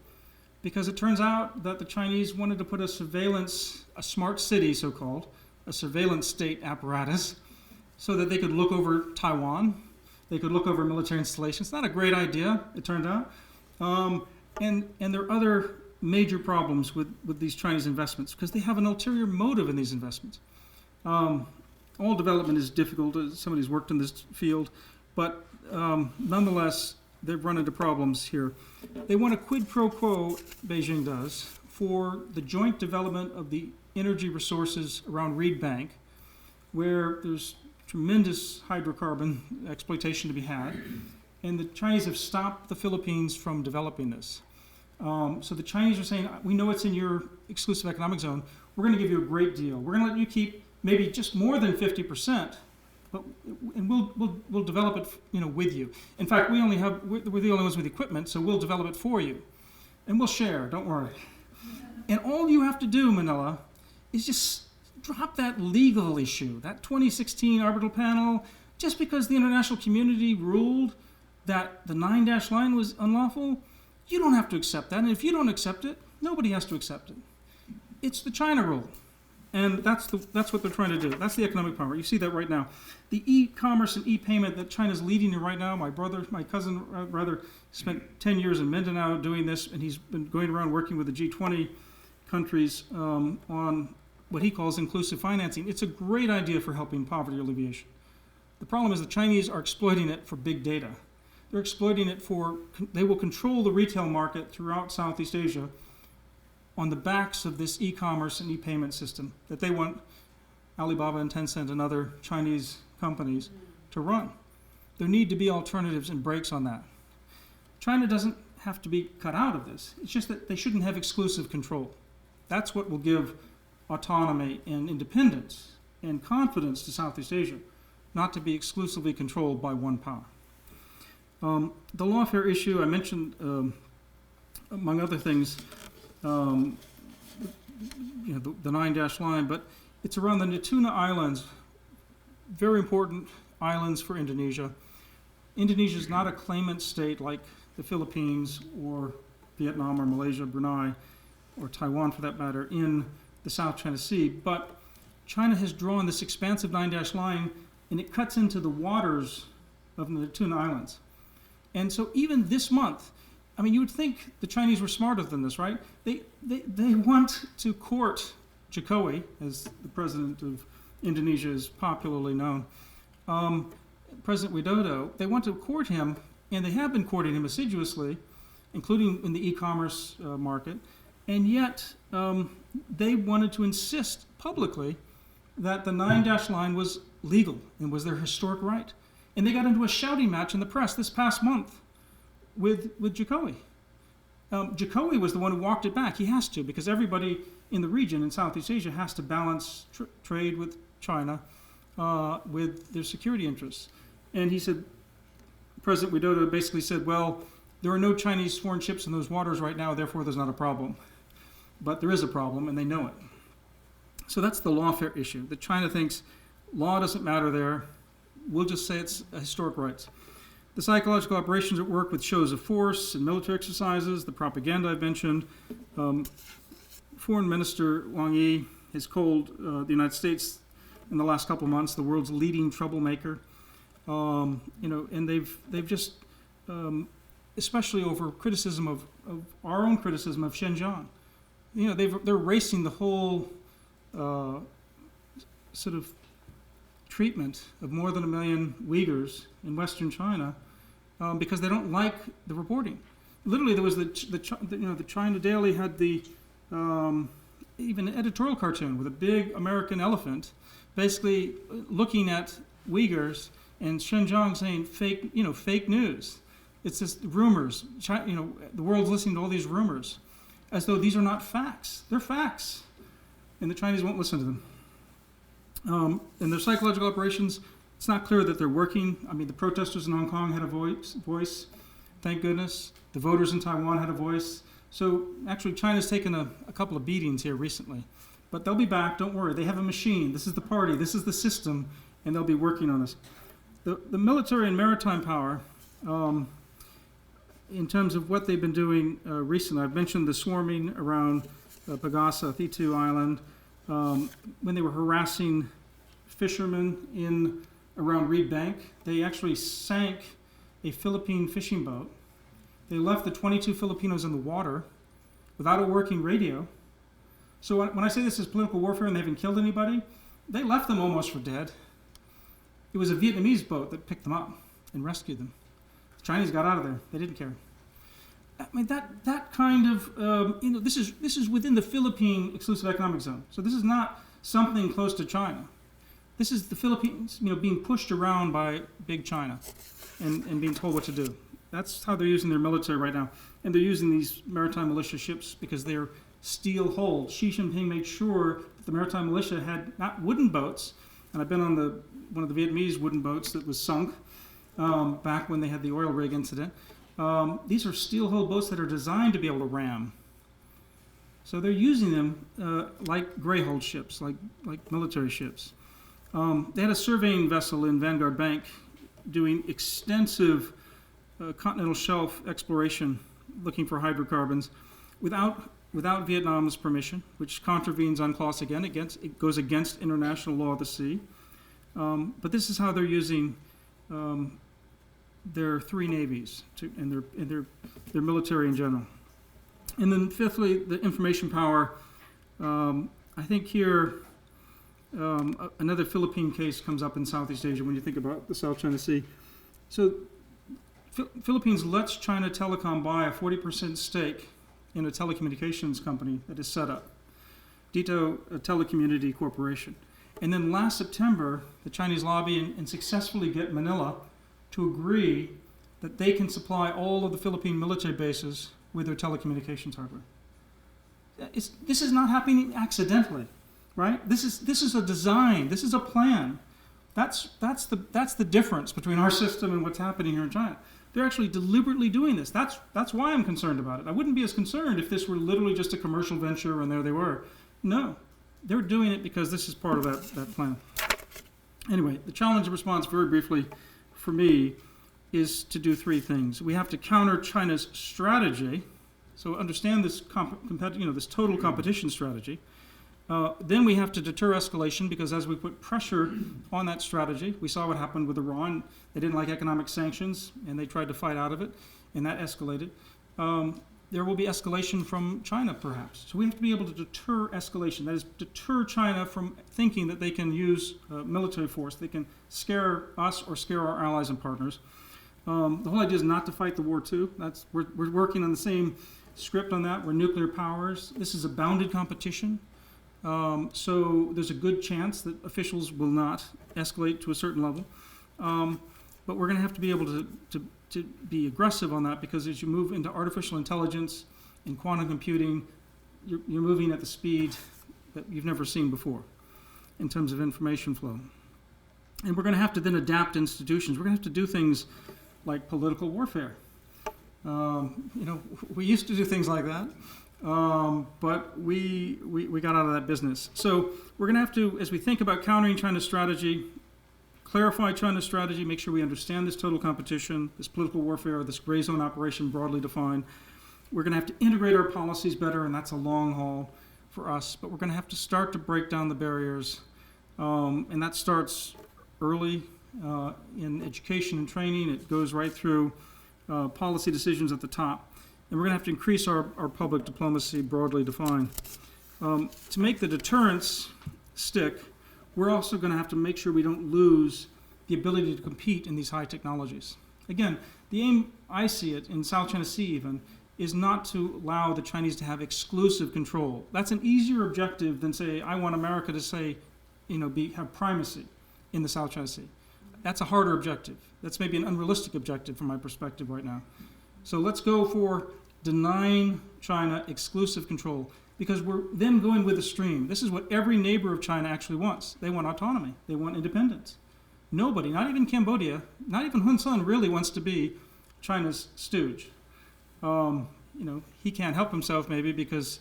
because it turns out that the Chinese wanted to put a smart city, so-called, a surveillance state apparatus, so that they could look over Taiwan, they could look over military installations. Not a great idea, it turned out. And there are other major problems with these Chinese investments, because they have an ulterior motive in these investments. All development is difficult, as somebody who's worked in this field, but nonetheless, they've run into problems here. They want a quid pro quo, Beijing does, for the joint development of the energy resources around Reed Bank, where there's tremendous hydrocarbon exploitation to be had, and the Chinese have stopped the Philippines from developing this. So the Chinese are saying, we know it's in your exclusive economic zone, we're going to give you a great deal. We're going to let you keep maybe just more than 50%, and we'll develop it, with you. In fact, we're the only ones with equipment, so we'll develop it for you, and we'll share. Don't worry. And all you have to do, Manila, is just drop that legal issue, that 2016 arbitral panel. Just because the international community ruled that the 9-dash line was unlawful, you don't have to accept that. And if you don't accept it, nobody has to accept it. It's the China rule. And that's what they're trying to do. That's the economic power. You see that right now. The e-commerce and e-payment that China's leading in right now, my cousin spent 10 years in Mindanao doing this, and he's been going around working with the G20 countries on what he calls inclusive financing. It's a great idea for helping poverty alleviation. The problem is the Chinese are exploiting it for big data. They're exploiting it they will control the retail market throughout Southeast Asia on the backs of this e-commerce and e-payment system that they want Alibaba and Tencent and other Chinese companies to run. There need to be alternatives and brakes on that. China doesn't have to be cut out of this. It's just that they shouldn't have exclusive control. That's what will give autonomy and independence and confidence to Southeast Asia, not to be exclusively controlled by one power. The lawfare issue, I mentioned, among other things, the 9-dash line, but it's around the Natuna Islands, very important islands for Indonesia. Indonesia is not a claimant state like the Philippines or Vietnam or Malaysia, Brunei, or Taiwan for that matter, in the South China Sea, but China has drawn this expansive 9-dash line, and it cuts into the waters of the Natuna Islands. And so even this month, you would think the Chinese were smarter than this, right? They want to court Jokowi, as the president of Indonesia is popularly known, President Widodo. They want to court him, and they have been courting him assiduously, including in the e-commerce market, and yet they wanted to insist publicly that the 9-dash line was legal and was their historic right. And they got into a shouting match in the press this past month with Jokowi. Jokowi was the one who walked it back. He has to, because everybody in the region in Southeast Asia has to balance trade with China with their security interests. And he said, President Widodo basically said, well, there are no Chinese foreign ships in those waters right now, therefore there's not a problem. But there is a problem, and they know it. So that's the lawfare issue, that China thinks law doesn't matter there. We'll just say it's historic rights. The psychological operations at work with shows of force and military exercises, the propaganda I've mentioned. Foreign Minister Wang Yi has called the United States in the last couple of months the world's leading troublemaker. And they've just, especially over criticism of our own criticism of Xinjiang. They're racing the whole sort of treatment of more than 1 million Uyghurs in Western China because they don't like the reporting. Literally, there was the China Daily had the even an editorial cartoon with a big American elephant, basically looking at Uyghurs and Xinjiang saying fake news. It's just rumors. The world's listening to all these rumors, as though these are not facts. They're facts, and the Chinese won't listen to them. And their psychological operations, it's not clear that they're working. I mean, the protesters in Hong Kong had a voice, thank goodness. The voters in Taiwan had a voice. So actually, China's taken a couple of beatings here recently. But they'll be back, don't worry. They have a machine. This is the party. This is the system, and they'll be working on this. The military and maritime power, in terms of what they've been doing recently, I've mentioned the swarming around Pagasa, Thitu Island, when they were harassing fishermen around Reed Bank. They actually sank a Philippine fishing boat. They left the 22 Filipinos in the water without a working radio. So when I say this is political warfare and they haven't killed anybody, they left them almost for dead. It was a Vietnamese boat that picked them up and rescued them. The Chinese got out of there. They didn't care. I mean, that kind of, this is within the Philippine exclusive economic zone. So this is not something close to China. This is the Philippines, being pushed around by big China and being told what to do. That's how they're using their military right now. And they're using these maritime militia ships because they're steel-hulled. Xi Jinping made sure that the maritime militia had not wooden boats, and I've been on one of the Vietnamese wooden boats that was sunk back when they had the oil rig incident. These are steel-hulled boats that are designed to be able to ram. So they're using them like gray-hulled ships, like military ships. They had a surveying vessel in Vanguard Bank doing extensive continental shelf exploration, looking for hydrocarbons, without Vietnam's permission, which contravenes UNCLOS again. It goes against international law of the sea. But this is how they're using their three navies and their military in general. And then fifthly, the information power. I think here another Philippine case comes up in Southeast Asia when you think about the South China Sea. So Philippines lets China Telecom buy a 40% stake in a telecommunications company that is set up, Dito Telecommunity Corporation. And then last September, the Chinese lobby and successfully get Manila to agree that they can supply all of the Philippine military bases with their telecommunications hardware. This is not happening accidentally, right? This is a design. This is a plan. That's the difference between our system and what's happening here in China. They're actually deliberately doing this. That's why I'm concerned about it. I wouldn't be as concerned if this were literally just a commercial venture and there they were. No, they're doing it because this is part of that plan. Anyway, the challenge and response, very briefly, for me, is to do three things. We have to counter China's strategy, so understand this this total competition strategy. Then we have to deter escalation, because as we put pressure on that strategy, we saw what happened with Iran. They didn't like economic sanctions, and they tried to fight out of it, and that escalated. There will be escalation from China, perhaps. So we have to be able to deter escalation. That is, deter China from thinking that they can use military force. They can scare us or scare our allies and partners. The whole idea is not to fight the war, too. We're working on the same script on that. We're nuclear powers. This is a bounded competition. So there's a good chance that officials will not escalate to a certain level. But we're going to have to be able to be aggressive on that, because as you move into artificial intelligence and quantum computing, you're moving at the speed that you've never seen before in terms of information flow. And we're going to have to then adapt institutions. We're going to have to do things like political warfare. We used to do things like that, but we got out of that business. So we're going to have to, as we think about countering China's strategy, clarify China's strategy, make sure we understand this total competition, this political warfare, this gray zone operation broadly defined. We're going to have to integrate our policies better, and that's a long haul for us. But we're going to have to start to break down the barriers, and that starts early in education and training. It goes right through policy decisions at the top. And we're going to have to increase our public diplomacy broadly defined. To make the deterrence stick, we're also going to have to make sure we don't lose the ability to compete in these high technologies. Again, the aim, I see it, in South China Sea even, is not to allow the Chinese to have exclusive control. That's an easier objective than, say, I want America to say, have primacy in the South China Sea. That's a harder objective. That's maybe an unrealistic objective from my perspective right now. So let's go for denying China exclusive control, because we're then going with the stream. This is what every neighbor of China actually wants. They want autonomy. They want independence. Nobody, not even Cambodia, not even Hun Sen, really wants to be China's stooge. He can't help himself maybe because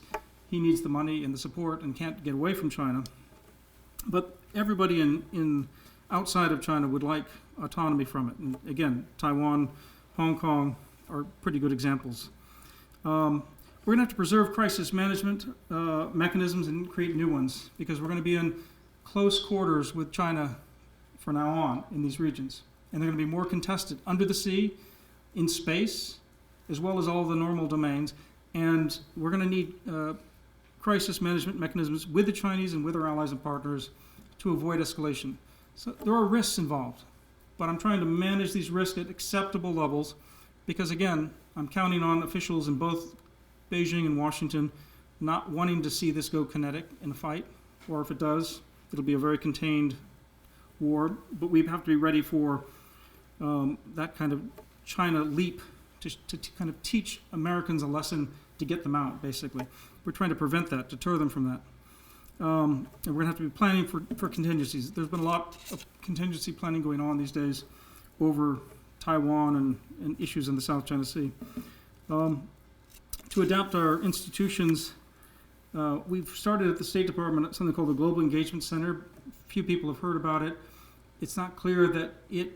he needs the money and the support and can't get away from China. But everybody in outside of China would like autonomy from it. And again, Taiwan, Hong Kong are pretty good examples. We're going to have to preserve crisis management mechanisms and create new ones, because we're going to be in close quarters with China from now on in these regions. And they're going to be more contested under the sea, in space, as well as all the normal domains. And we're going to need crisis management mechanisms with the Chinese and with our allies and partners to avoid escalation. So there are risks involved, but I'm trying to manage these risks at acceptable levels, because again, I'm counting on officials in both Beijing and Washington not wanting to see this go kinetic in a fight, or if it does, it'll be a very contained war. But we have to be ready for that kind of China leap to kind of teach Americans a lesson to get them out, basically. We're trying to prevent that, deter them from that. And we're going to have to be planning for contingencies. There's been a lot of contingency planning going on these days over Taiwan and issues in the South China Sea. To adapt our institutions, we've started at the State Department something called the Global Engagement Center. Few people have heard about it. It's not clear that it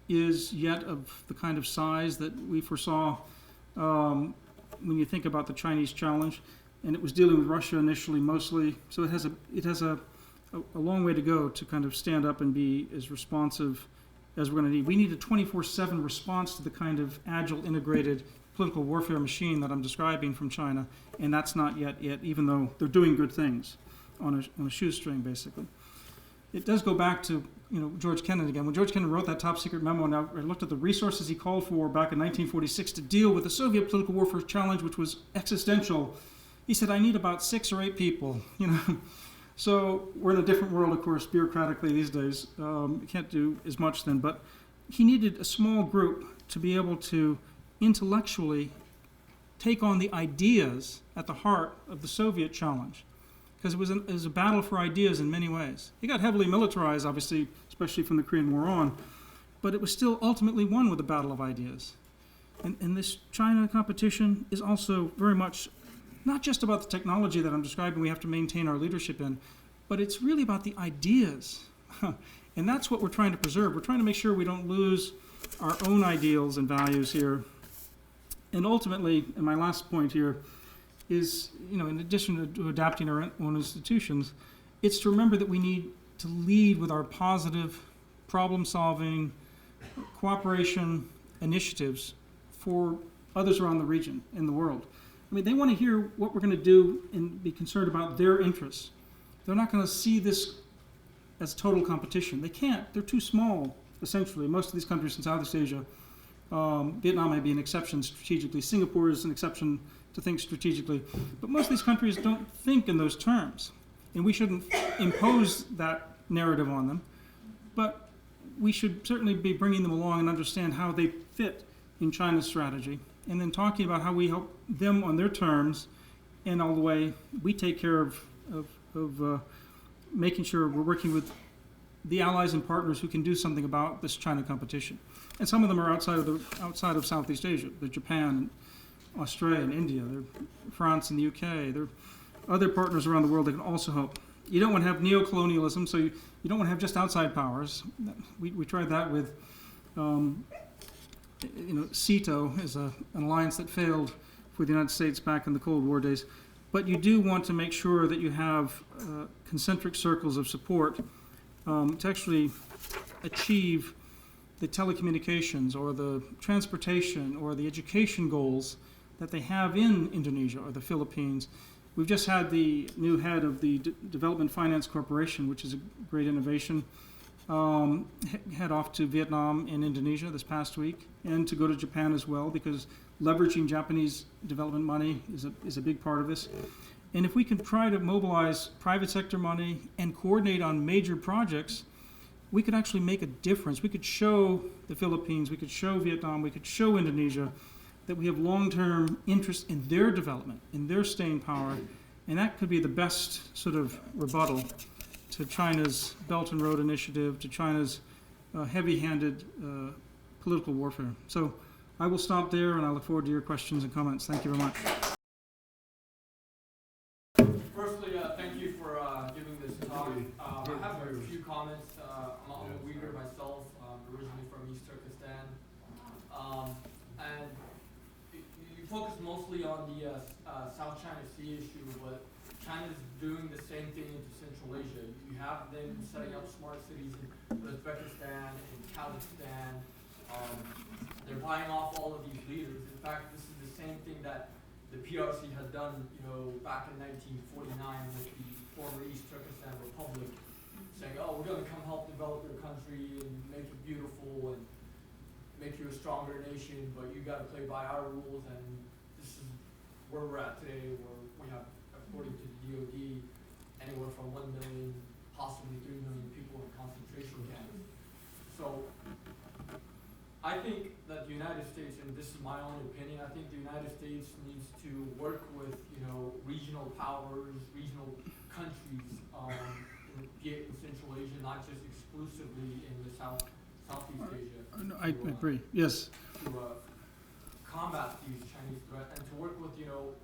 is yet of the kind of size that we foresaw when you think about the Chinese challenge. And it was dealing with Russia initially mostly. So it has a long way to go to kind of stand up and be as responsive as we're going to need. We need a 24/7 response to the kind of agile, integrated political warfare machine that I'm describing from China, and that's not yet it, even though they're doing good things on a shoestring, basically. It does go back to George Kennan again. When George Kennan wrote that top secret memo, now I looked at the resources he called for back in 1946 to deal with the Soviet political warfare challenge, which was existential. He said, I need about 6 or 8 people, So we're in a different world, of course, bureaucratically these days. You can't do as much then, but he needed a small group to be able to intellectually take on the ideas at the heart of the Soviet challenge, because it was a battle for ideas in many ways. It got heavily militarized, obviously, especially from the Korean War on, but it was still ultimately won with a battle of ideas. And this China competition is also very much not just about the technology that I'm describing we have to maintain our leadership in, but it's really about the ideas. And that's what we're trying to preserve. We're trying to make sure we don't lose our own ideals and values here. And ultimately, and my last point here is, in addition to adapting our own institutions, it's to remember that we need to lead with our positive problem-solving, cooperation initiatives for others around the region, in the world. They want to hear what we're going to do and be concerned about their interests. They're not going to see this as total competition. They can't. They're too small, essentially. Most of these countries in Southeast Asia, Vietnam may be an exception strategically. Singapore is an exception to think strategically. But most of these countries don't think in those terms. And we shouldn't impose that narrative on them. But we should certainly be bringing them along and understand how they fit in China's strategy, and then talking about how we help them on their terms, and all the way we take care of making sure we're working with the allies and partners who can do something about this China competition. And some of them are outside of Southeast Asia. They're Japan, Australia, and India. They're France and the UK. There are other partners around the world that can also help. You don't want to have neo-colonialism, so you don't want to have just outside powers. We tried that with, CETO is an alliance that failed for the United States back in the Cold War days. But you do want to make sure that you have concentric circles of support to actually achieve the telecommunications or the transportation or the education goals that they have in Indonesia or the Philippines. We've just had the new head of the Development Finance Corporation, which is a great innovation, head off to Vietnam and Indonesia this past week, and to go to Japan as well, because leveraging Japanese development money is a big part of this. And if we can try to mobilize private sector money and coordinate on major projects, we could actually make a difference. We could show the Philippines, we could show Vietnam, we could show Indonesia that we have long-term interest in their development, in their staying power, and that could be the best sort of rebuttal to China's Belt and Road Initiative, to China's heavy-handed political warfare. So I will stop there, and I look forward to your questions and comments. Thank you very much. Firstly, thank you for giving this talk. I have a few comments. I'm a Uyghur myself, originally from East Turkestan. And you focus mostly on the South China Sea issue, but China's doing the same thing into Central Asia. You have them setting up smart cities in Uzbekistan, in Kazakhstan. They're buying off all of these leaders. In fact, this is the same thing that the PRC has done, back in 1949 with the former East Turkestan Republic, saying, "Oh, we're going to come help develop your country and make it beautiful and make you a stronger nation, but you got to play by our rules." And this is where we're at today, where we have, according to the DoD, anywhere from 1 million, possibly 3 million people in concentration camps. So I think that the United States, and this is my own opinion, I think the United States needs to work with, regional powers, regional countries, in Central Asia, not just exclusively in the Southeast Asia. I agree, yes. To combat these Chinese threats and to work with,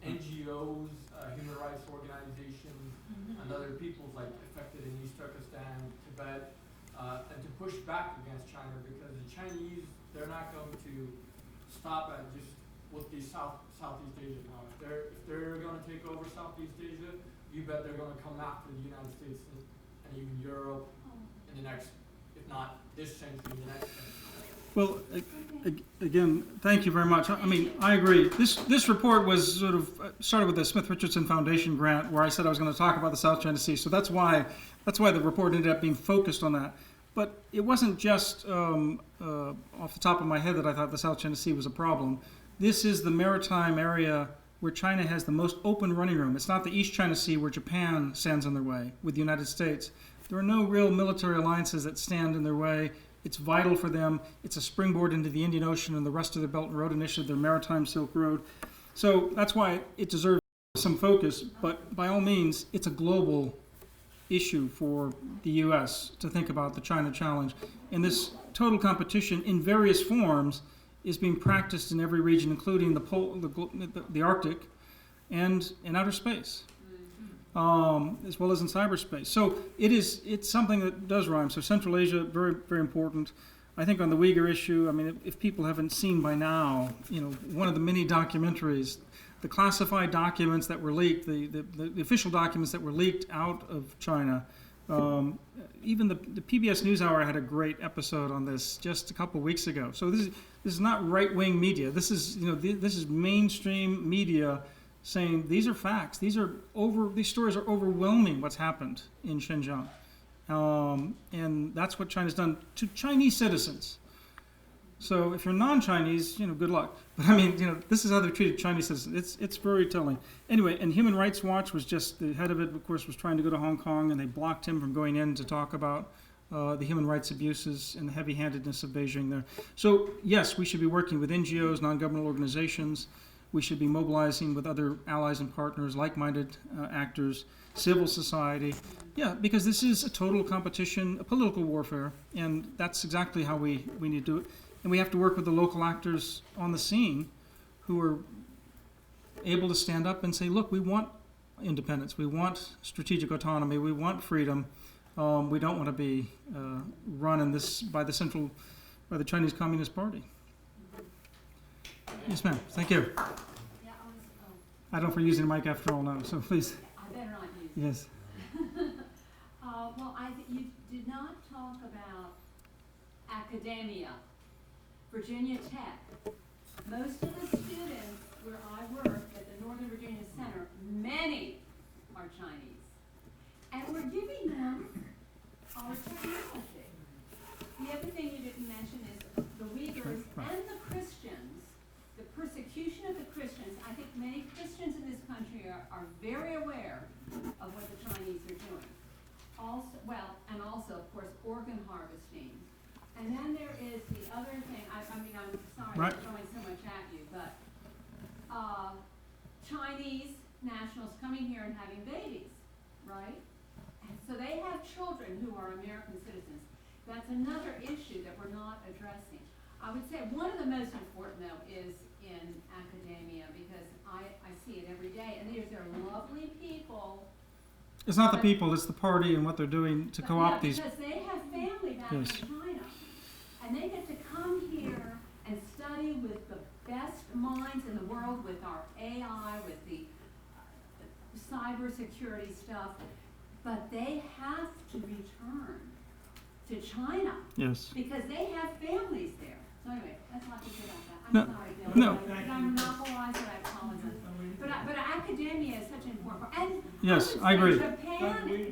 NGOs, human rights organizations, and other peoples like affected in East Turkestan, Tibet, and to push back against China, because the Chinese, they're not going to stop at just with the Southeast Asia now. If they're going to take over Southeast Asia, you bet they're going to come after the United States and even Europe in the next, if not this century, the next century. Well, again, thank you very much. I mean, I agree. This report was sort of started with the Smith-Richardson Foundation grant, where I said I was going to talk about the South China Sea. So that's why the report ended up being focused on that. But it wasn't just off the top of my head that I thought the South China Sea was a problem. This is the maritime area where China has the most open running room. It's not the East China Sea where Japan stands in their way with the United States. There are no real military alliances that stand in their way. It's vital for them. It's a springboard into the Indian Ocean and the rest of their Belt and Road Initiative, their maritime Silk Road. So that's why it deserves some focus. But by all means, it's a global issue for the U.S. to think about the China challenge. And this total competition in various forms is being practiced in every region, including the Arctic and in outer space, as well as in cyberspace. So it's something that does rhyme. So Central Asia, very, very important. I think on the Uyghur issue, I mean, if people haven't seen by now, one of the many documentaries, the classified documents that were leaked, the official documents that were leaked out of China. Even the PBS NewsHour had a great episode on this just a couple weeks ago. So this is not right-wing media. This is this is mainstream media saying these are facts. These stories are overwhelming what's happened in Xinjiang, and that's what China's done to Chinese citizens. So if you're non-Chinese, good luck. But I mean, this is how they're treated Chinese citizens. It's very telling. Anyway, and Human Rights Watch was just, the head of it, of course, was trying to go to Hong Kong, and they blocked him from going in to talk about the human rights abuses and the heavy-handedness of Beijing there. So yes, we should be working with NGOs, non-governmental organizations, We should be mobilizing with other allies and partners, like-minded actors, civil society. Yeah, because this is a total competition, a political warfare, and that's exactly how we need to do it. And we have to work with the local actors on the scene who are able to stand up and say, look, we want independence, we want strategic autonomy, we want freedom. We don't want to be run in this by the Chinese Communist Party. Yes, ma'am. Thank you. Yeah, I don't know if we're using the mic after all now, so please. I better not use it. Yes. Well, you did not talk about academia. Virginia Tech. Most of the students where I work at the Northern Virginia Center, many are Chinese. And we're giving them our technology. The other thing you didn't mention is the Uyghurs and the Christians, the persecution of the Christians. I think many Christians in this country are very aware of what the Chinese are doing. Also, of course, organ harvesting. And then there is the other thing, I'm sorry Right. I'm throwing so much at you, but Chinese nationals coming here and having babies, right? And so they have children who are American citizens. That's another issue that we're not addressing. I would say one of the most important, though, is in academia, because I see it every day, and they're lovely people. It's not the people, it's the party and what they're doing to co-opt these. Because they have family back in China, and they get to come here and study with the best minds in the world, with our AI, with the cybersecurity stuff, but they have to return to China Yes. because they have families there. So anyway, that's not to say about that. I'm No, sorry, Bill. no. But I'm monopolizing, I apologize. But academia is such an important part. And Yes, would I agree. say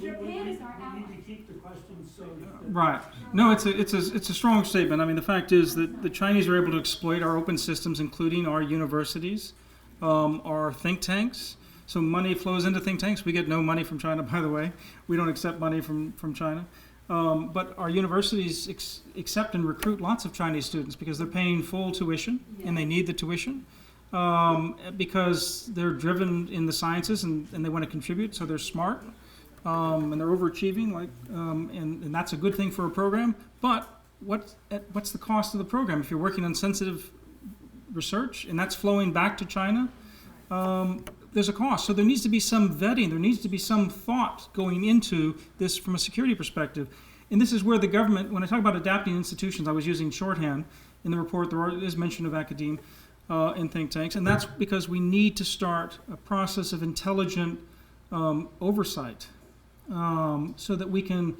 Japan is our ally. We need to keep the questions so. Right. No, it's a strong statement. I mean, the fact is that the Chinese are able to exploit our open systems, including our universities, our think tanks. So money flows into think tanks. We get no money from China, by the way. We don't accept money from China. But our universities accept and recruit lots of Chinese students because they're paying full tuition, and they need the tuition because they're driven in the sciences and they want to contribute, so they're smart and they're overachieving, and that's a good thing for a program. But what's the cost of the program if you're working on sensitive research and that's flowing back to China? There's a cost. So there needs to be some vetting. There needs to be some thought going into this from a security perspective. And this is where the government, when I talk about adapting institutions, I was using shorthand in the report. There is mention of academia and think tanks. And that's because we need to start a process of intelligent oversight so that we can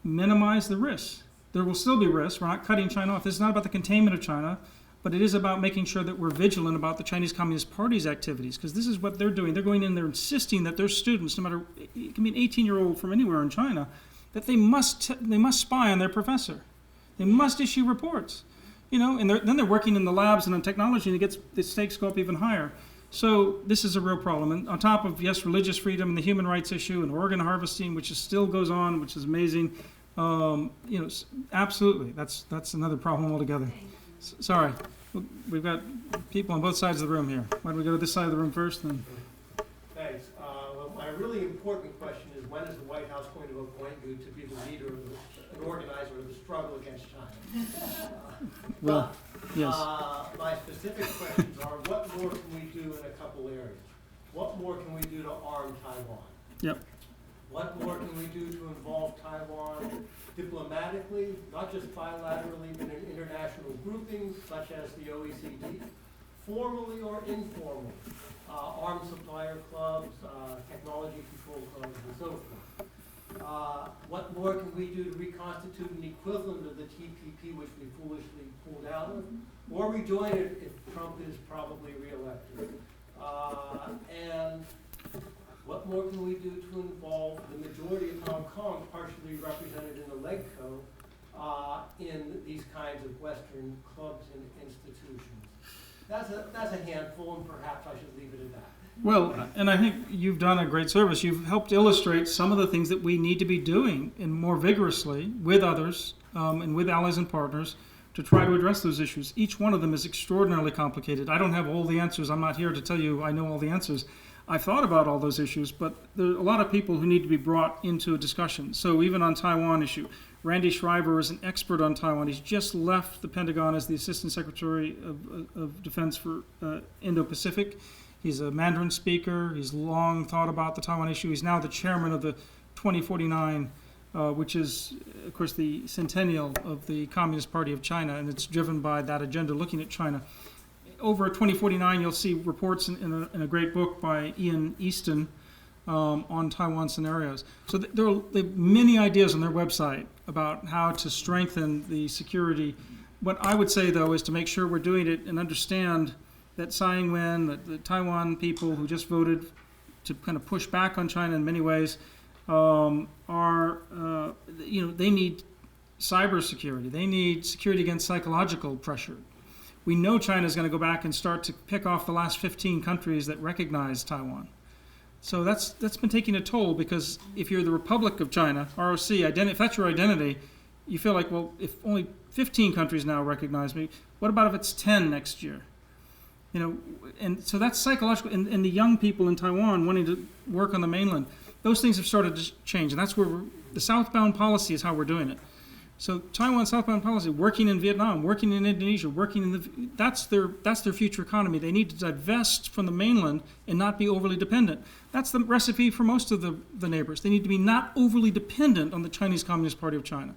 minimize the risks. There will still be risks. We're not cutting China off. This is not about the containment of China. But it is about making sure that we're vigilant about the Chinese Communist Party's activities, because this is what they're doing. They're going in there insisting that their students, no matter, it can be an 18-year-old from anywhere in China, that they must spy on their professor. They must issue reports, and then they're working in the labs and on technology, and the stakes go up even higher. So this is a real problem. And on top of, yes, religious freedom and the human rights issue and organ harvesting, which still goes on, which is amazing, absolutely, that's another problem altogether. Sorry, we've got people on both sides of the room here. Why don't we go to this side of the room first? Then. Thanks. Well, my really important question is, when is the White House going to appoint you to be the leader of an organizer of the struggle against China? Well, yes. My specific questions are, what more can we do in a couple areas? What more can we do to arm Taiwan? Yep. What more can we do to involve Taiwan diplomatically, not just bilaterally, but in international groupings such as the OECD, formally or informally, arms supplier clubs, technology control clubs, and so forth. What more can we do to reconstitute an equivalent of the TPP, which we foolishly pulled out of, or rejoin it if Trump is probably reelected? And what more can we do to involve the majority of Hong Kong, partially represented in the LegCo, in these kinds of Western clubs and institutions? That's a handful, and perhaps I should leave it at that. Well, and I think you've done a great service. You've helped illustrate some of the things that we need to be doing and more vigorously with others and with allies and partners to try to address those issues. Each one of them is extraordinarily complicated. I don't have all the answers. I'm not here to tell you I know all the answers. I've thought about all those issues, but there are a lot of people who need to be brought into a discussion. So even on Taiwan issue, Randy Schreiber is an expert on Taiwan. He's just left the Pentagon as the Assistant Secretary of Defense for Indo-Pacific. He's a Mandarin speaker. He's long thought about the Taiwan issue. He's now the chairman of the 2049, which is, of course, the centennial of the Communist Party of China, and it's driven by that agenda looking at China. Over at 2049, you'll see reports in a great book by Ian Easton on Taiwan scenarios. So they have many ideas on their website about how to strengthen the security. What I would say, though, is to make sure we're doing it and understand that Tsai Ing-wen, the Taiwan people who just voted to kind of push back on China in many ways, they need cybersecurity. They need security against psychological pressure. We know China is going to go back and start to pick off the last 15 countries that recognize Taiwan. So that's been taking a toll, because if you're the Republic of China, ROC, if that's your identity, you feel like, well, if only 15 countries now recognize me, what about if it's 10 next year? And so that's psychological. And the young people in Taiwan wanting to work on the mainland, those things have started to change. And that's where the southbound policy is how we're doing it. So Taiwan southbound policy, working in Vietnam, working in Indonesia, that's their future economy. They need to divest from the mainland and not be overly dependent. That's the recipe for most of the neighbors. They need to be not overly dependent on the Chinese Communist Party of China.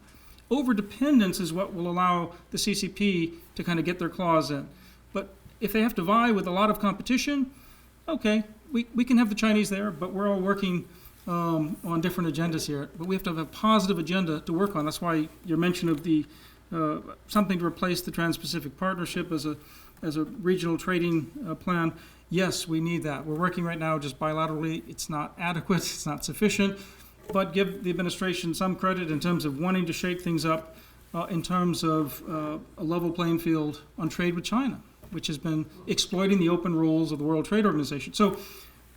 Overdependence is what will allow the CCP to kind of get their claws in. But if they have to vie with a lot of competition, okay, we can have the Chinese there, but we're all working on different agendas here. But we have to have a positive agenda to work on. That's why your mention of the something to replace the Trans-Pacific Partnership as a regional trading plan. Yes, we need that. We're working right now just bilaterally. It's not adequate. It's not sufficient. But give the administration some credit in terms of wanting to shake things up in terms of a level playing field on trade with China, which has been exploiting the open rules of the World Trade Organization. So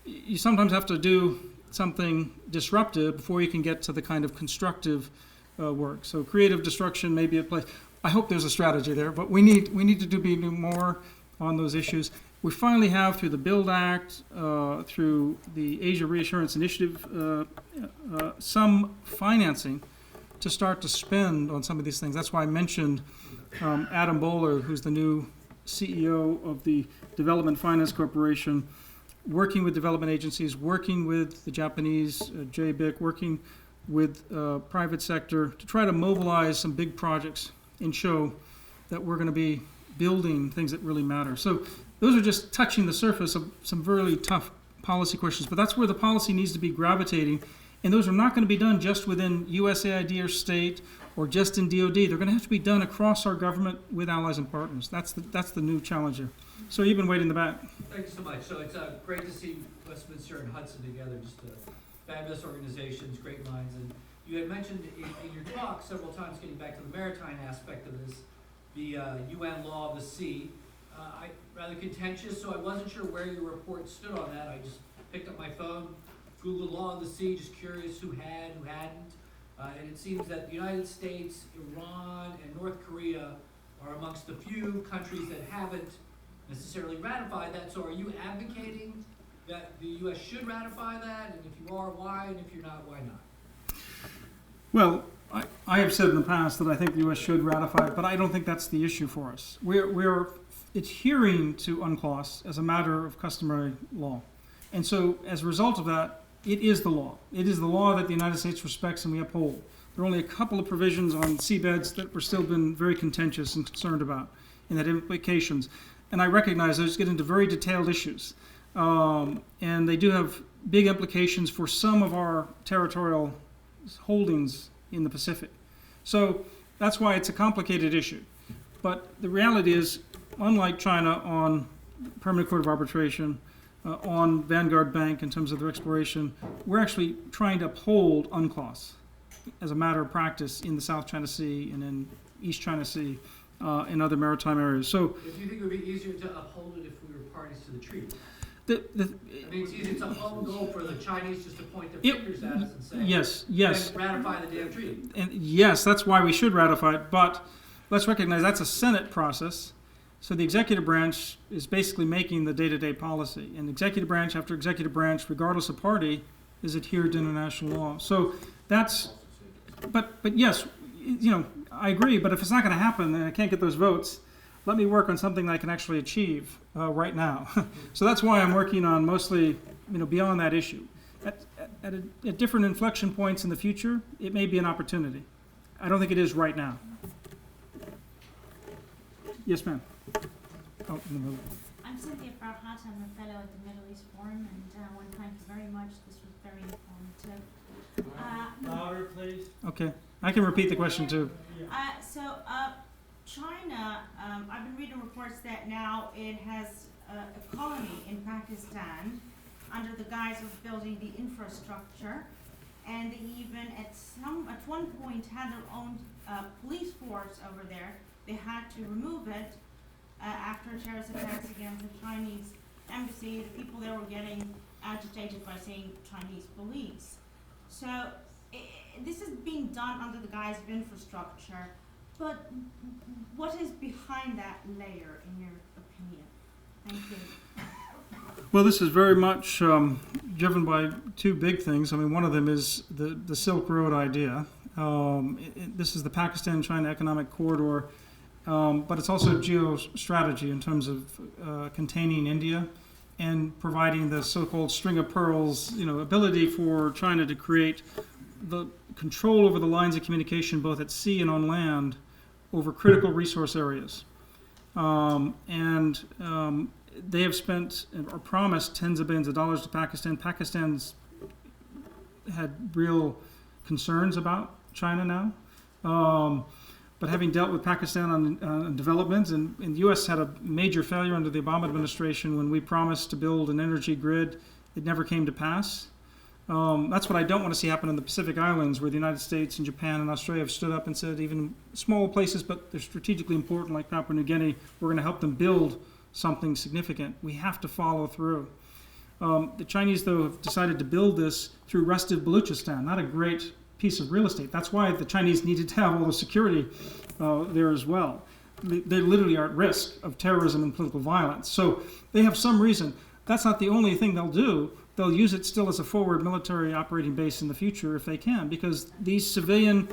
you sometimes have to do something disruptive before you can get to the kind of constructive work. So creative destruction may be a place. I hope there's a strategy there, but we need to do more on those issues. We finally have, through the BUILD Act, through the Asia Reassurance Initiative, some financing to start to spend on some of these things. That's why I mentioned Adam Bowler, who's the new CEO of the Development Finance Corporation, working with development agencies, working with the Japanese JBIC, working with private sector to try to mobilize some big projects and show that we're going to be building things that really matter. So those are just touching the surface of some really tough policy questions, but that's where the policy needs to be gravitating. And those are not going to be done just within USAID or state or just in DOD. They're going to have to be done across our government with allies and partners. That's the new challenge here. So you've been waiting in the back. Thanks so much. So it's great to see Westminster and Hudson together, just fabulous organizations, great minds. And you had mentioned in your talk several times, getting back to the maritime aspect of this, the UN Law of the Sea. Rather contentious, so I wasn't sure where your report stood on that. I just picked up my phone, Googled Law of the Sea, just curious who had, who hadn't. And it seems that the United States, Iran, and North Korea are amongst the few countries that haven't necessarily ratified that. So are you advocating that the U.S. should ratify that? And if you are, why? And if you're not, why not? Well, I have said in the past that I think the U.S. should ratify it, but I don't think that's the issue for us. We're adhering to UNCLOS as a matter of customary law. And so as a result of that, it is the law. It is the law that the United States respects and we uphold. There are only a couple of provisions on seabeds that we're still been very contentious and concerned about, and that implications. And I recognize those get into very detailed issues. And they do have big implications for some of our territorial holdings in the Pacific. So that's why it's a complicated issue. But the reality is, unlike China on Permanent Court of Arbitration, on Vanguard Bank in terms of their exploration, we're actually trying to uphold UNCLOS as a matter of practice in the South China Sea and in East China Sea and other maritime areas. So, Do you think it would be easier to uphold it if we were parties to the treaty? I mean, it's a home goal for the Chinese just to point their fingers at us and say, yes, ratify the damn treaty. And yes, that's why we should ratify it. But let's recognize that's a Senate process. So the executive branch is basically making the day-to-day policy. And executive branch after executive branch, regardless of party, is adhered to international law. So that's, but yes, I agree, but if it's not going to happen and I can't get those votes, let me work on something that I can actually achieve right now. So that's why I'm working on mostly, beyond that issue. At different inflection points in the future, it may be an opportunity. I don't think it is right now. Yes, ma'am. Oh, in the middle. I'm Cynthia Farhat. I'm a fellow at the Middle East Forum, and I want to thank you very much. This was very informative. Louder, please. Okay, I can repeat the question too. China, I've been reading reports that now it has a colony in Pakistan under the guise of building the infrastructure, and they even at one point had their own police force over there. They had to remove it after terrorist attacks against the Chinese embassy. The people there were getting agitated by saying Chinese police. So this is being done under the guise of infrastructure, but what is behind that layer, in your opinion? Thank you. Well, this is very much driven by two big things. I mean, one of them is the Silk Road idea. This is the Pakistan-China economic corridor, but it's also geostrategy in terms of containing India and providing the so-called string of pearls, ability for China to create the control over the lines of communication both at sea and on land over critical resource areas. They have spent or promised tens of billions of dollars to Pakistan. Pakistan's had real concerns about China now. But having dealt with Pakistan on development, and the U.S. had a major failure under the Obama administration when we promised to build an energy grid. It never came to pass. That's what I don't want to see happen in the Pacific Islands, where the United States and Japan and Australia have stood up and said, even small places, but they're strategically important, like Papua New Guinea, we're going to help them build something significant. We have to follow through. The Chinese, though, have decided to build this through restive Baluchistan, not a great piece of real estate. That's why the Chinese needed to have all the security there as well. They literally are at risk of terrorism and political violence. So they have some reason. That's not the only thing they'll do. They'll use it still as a forward military operating base in the future if they can, because these civilian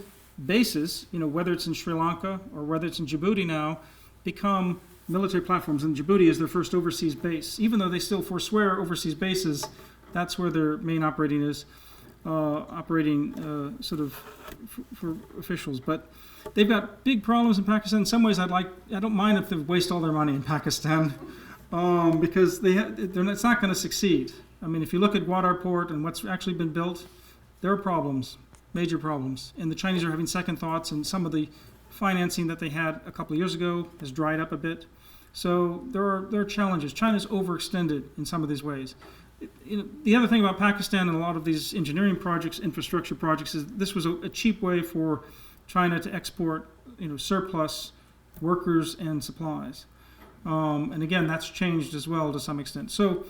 bases, whether it's in Sri Lanka or whether it's in Djibouti now, become military platforms. And Djibouti is their first overseas base. Even though they still forswear overseas bases, that's where their main operating is, sort of for officials. But they've got big problems in Pakistan. In some ways, I don't mind if they waste all their money in Pakistan, because it's not going to succeed. I mean, if you look at Gwadar Port and what's actually been built, there are problems, major problems. And the Chinese are having second thoughts, and some of the financing that they had a couple of years ago has dried up a bit. So there are challenges. China's overextended in some of these ways. The other thing about Pakistan and a lot of these engineering projects, infrastructure projects, is this was a cheap way for China to export, surplus workers and supplies. And again, that's changed as well to some extent. So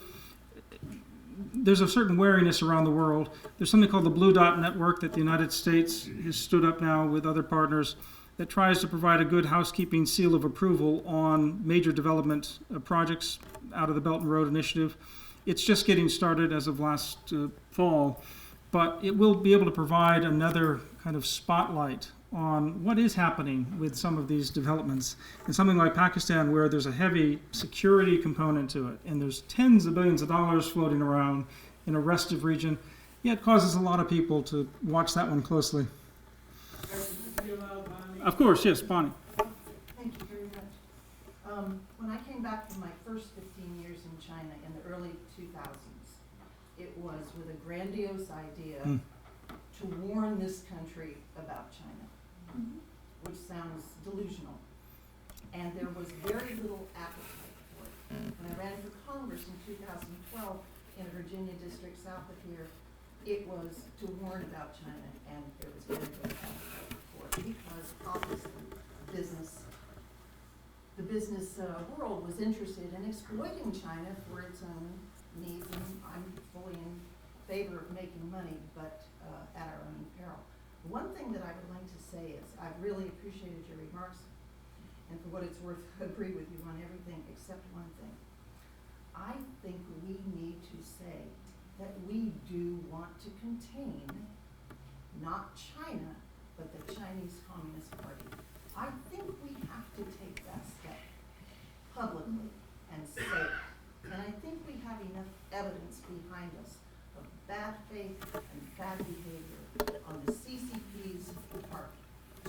there's a certain wariness around the world. There's something called the Blue Dot Network that the United States has stood up now with other partners that tries to provide a good housekeeping seal of approval on major development projects out of the Belt and Road Initiative. It's just getting started as of last fall, but it will be able to provide another kind of spotlight on what is happening with some of these developments. And something like Pakistan, where there's a heavy security component to it, and there's tens of billions of dollars floating around in a restive region, it causes a lot of people to watch that one closely. Of course, yes, Bonnie. Thank you very much. When I came back from my first 15 years in China in the early 2000s, it was with a grandiose idea to warn this country about China, which sounds delusional. And there was very little appetite for it. When I ran for Congress in 2012 in a Virginia district south of here, it was to warn about China, and there was very little appetite for it because obviously the business world was interested in exploiting China for its own needs, and I'm fully in favor of making money, but at our own peril. One thing that I would like to say is I've really appreciated your remarks and for what it's worth, agree with you on everything except one thing. I think we need to say that we do want to contain not China, but the Chinese Communist Party. I think we have to take that step publicly and say it. And I think we have enough evidence behind us of bad faith and bad behavior on the CCP's part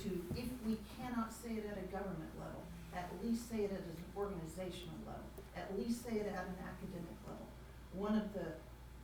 to, if we cannot say it at a government level, at least say it at an organizational level, at least say it at an academic level. One of the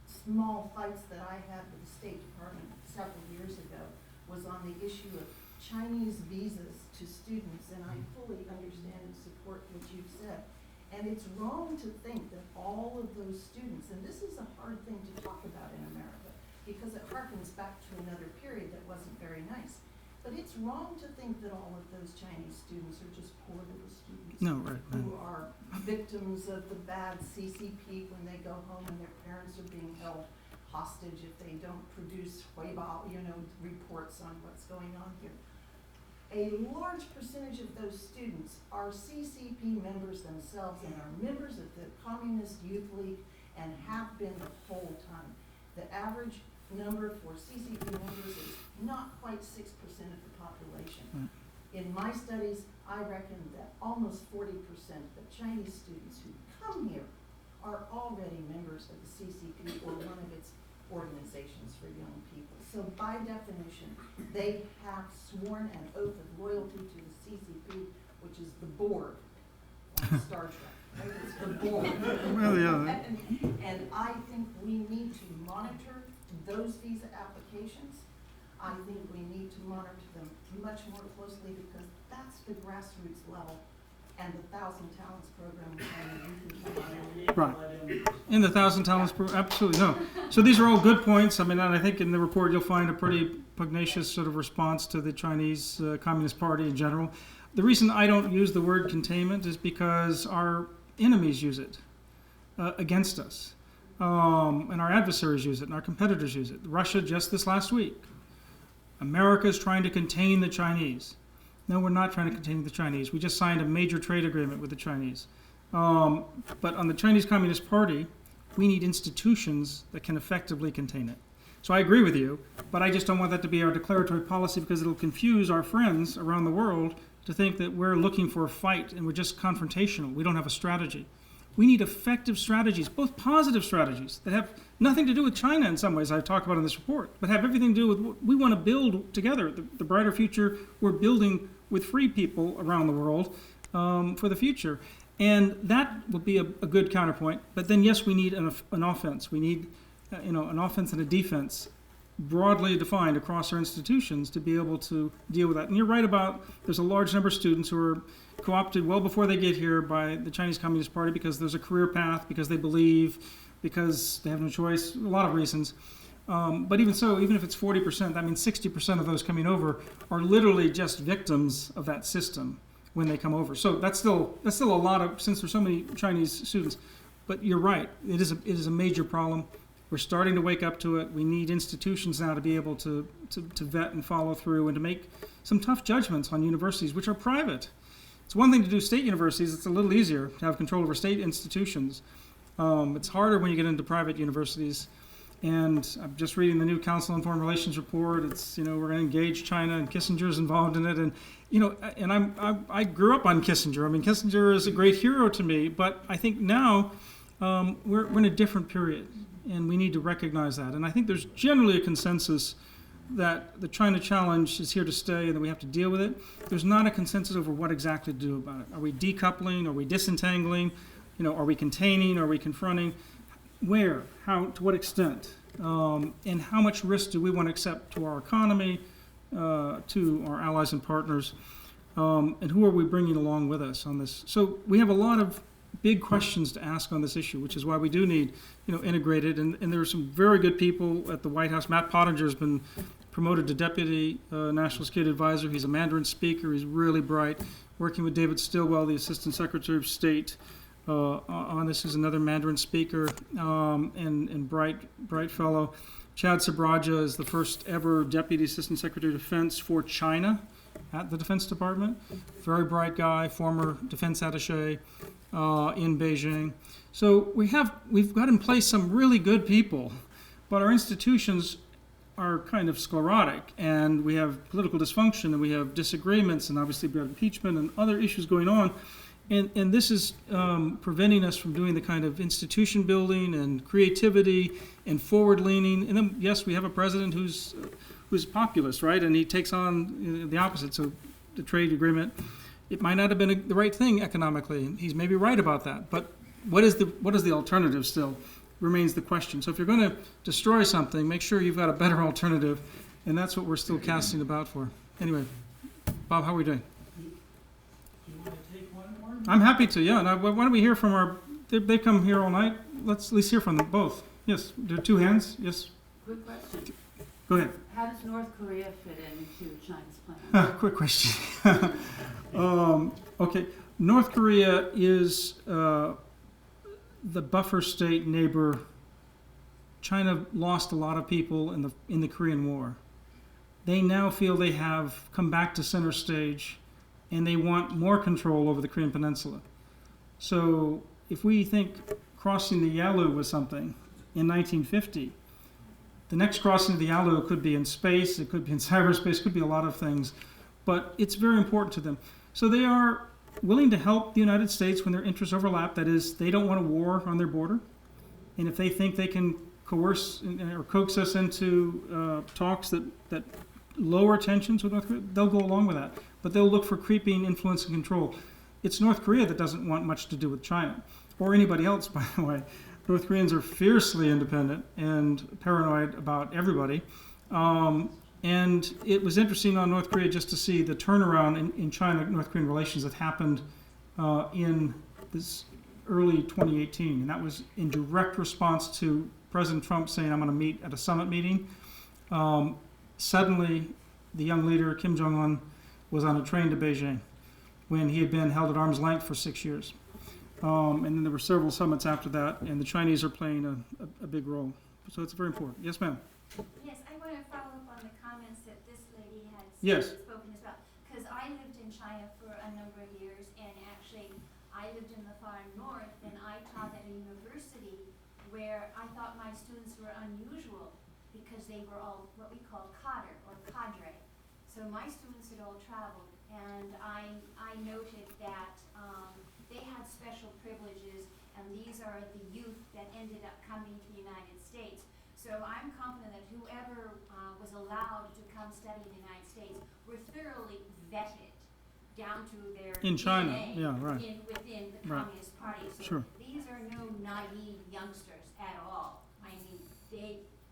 small fights that I had with the State Department several years ago was on the issue of Chinese visas to students, and I fully understand and support what you've said. And it's wrong to think that all of those students, and this is a hard thing to talk about in America, because it harkens back to another period that wasn't very nice. But it's wrong to think that all of those Chinese students are just poor little students. No, right. Who are victims of the bad CCP when they go home and their parents are being held hostage if they don't produce reports on what's going on here. A large percentage of those students are CCP members themselves and are members of the Communist Youth League and have been the whole time. The average number for CCP members is not quite 6% of the population. In my studies, I reckon that almost 40% of Chinese students who come here are already members of the CCP or one of its organizations for young people. So by definition, they have sworn an oath of loyalty to the CCP, which is the board on Star Trek. Right? It's the board. Well, yeah. And I think we need to monitor those visa applications. I think we need to monitor them much more closely because that's the grassroots level and the 1,000 Talents program. Right. In the 1,000 Talents program, absolutely, no. So these are all good points. I mean, and I think in the report you'll find a pretty pugnacious sort of response to the Chinese Communist Party in general. The reason I don't use the word containment is because our enemies use it against us. And our adversaries use it, and our competitors use it. Russia, just this last week. America is trying to contain the Chinese. No, we're not trying to contain the Chinese. We just signed a major trade agreement with the Chinese. But on the Chinese Communist Party, we need institutions that can effectively contain it. So I agree with you, but I just don't want that to be our declaratory policy because it'll confuse our friends around the world to think that we're looking for a fight and we're just confrontational. We don't have a strategy. We need effective strategies, both positive strategies that have nothing to do with China in some ways, I talk about in this report, but have everything to do with what we want to build together, the brighter future we're building with free people around the world for the future. And that would be a good counterpoint. But then, yes, we need an offense. We need an offense and a defense broadly defined across our institutions to be able to deal with that. And you're right about there's a large number of students who are co-opted well before they get here by the Chinese Communist Party because there's a career path, because they believe, because they have no choice, a lot of reasons. But even so, even if it's 40%, that means 60% of those coming over are literally just victims of that system when they come over. So that's still a lot of, since there's so many Chinese students. But you're right, it is a major problem. We're starting to wake up to it. We need institutions now to be able to vet and follow through and to make some tough judgments on universities, which are private. It's one thing to do state universities. It's a little easier to have control over state institutions. It's harder when you get into private universities. And I'm just reading the new Council on Foreign Relations report. It's, we're going to engage China, and Kissinger's involved in it. And, I grew up on Kissinger. I mean, Kissinger is a great hero to me, but I think now we're in a different period, and we need to recognize that. And I think there's generally a consensus that the China challenge is here to stay and that we have to deal with it. There's not a consensus over what exactly to do about it. Are we decoupling? Are we disentangling? Are we containing? Are we confronting? Where? How? To what extent? And how much risk do we want to accept to our economy, to our allies and partners? And who are we bringing along with us on this? So we have a lot of big questions to ask on this issue, which is why we do need, integrated. And there are some very good people at the White House. Matt Pottinger has been promoted to Deputy National Security Advisor. He's a Mandarin speaker. He's really bright. Working with David Stilwell, the Assistant Secretary of State, on this is another Mandarin speaker and bright fellow. Chad Sabraja is the first ever Deputy Assistant Secretary of Defense for China. at the Defense Department. Very bright guy, former defense attaché in Beijing. So we've got in place some really good people, but our institutions are kind of sclerotic, and we have political dysfunction, and we have disagreements, and obviously we have impeachment and other issues going on. And this is preventing us from doing the kind of institution building and creativity and forward leaning. And then, yes, we have a president who's populist, right? And he takes on the opposite. So the trade agreement, it might not have been the right thing economically. He's maybe right about that. But what is the alternative still remains the question. So if you're going to destroy something, make sure you've got a better alternative. And that's what we're still casting about for. Anyway, Bob, how are we doing? I'm happy to, yeah. And why don't we hear from they come here all night. Let's at least hear from them both. Yes, there are two hands. Yes. Quick question. Go ahead. How does North Korea fit into China's plan? Quick question. Okay. North Korea is the buffer state neighbor. China lost a lot of people in the Korean War. They now feel they have come back to center stage, and they want more control over the Korean Peninsula. So if we think crossing the Yalu was something in 1950, the next crossing of the Yalu could be in space, it could be in cyberspace, it could be a lot of things, but it's very important to them. So they are willing to help the United States when their interests overlap. That is, they don't want a war on their border. And if they think they can coerce or coax us into talks that lower tensions with North Korea, they'll go along with that. But they'll look for creeping influence and control. It's North Korea that doesn't want much to do with China, or anybody else, by the way. North Koreans are fiercely independent and paranoid about everybody. And it was interesting on North Korea just to see the turnaround in China-North Korean relations that happened in this early 2018. And that was in direct response to President Trump saying, I'm going to meet at a summit meeting. Suddenly, the young leader, Kim Jong-un, was on a train to Beijing when he had been held at arm's length for 6 years. And then there were several summits after that, and the Chinese are playing a big role. So it's very important. Yes, ma'am? Yes, I want to follow up on the comments that this lady had Yes. spoken about. Because I lived in China for a number of years, and actually I lived in the far north, and I taught at a university where I thought my students were unusual because they were all what we call cadre or cadre. So my students had all traveled, and I noted that they had special privileges, and these are the youth that ended up coming to the United States. So I'm confident that whoever was allowed to come study in the United States were thoroughly vetted down to their In China, DNA yeah, right. within the Right. Communist Party. So Sure. these are no naive youngsters at all. I mean,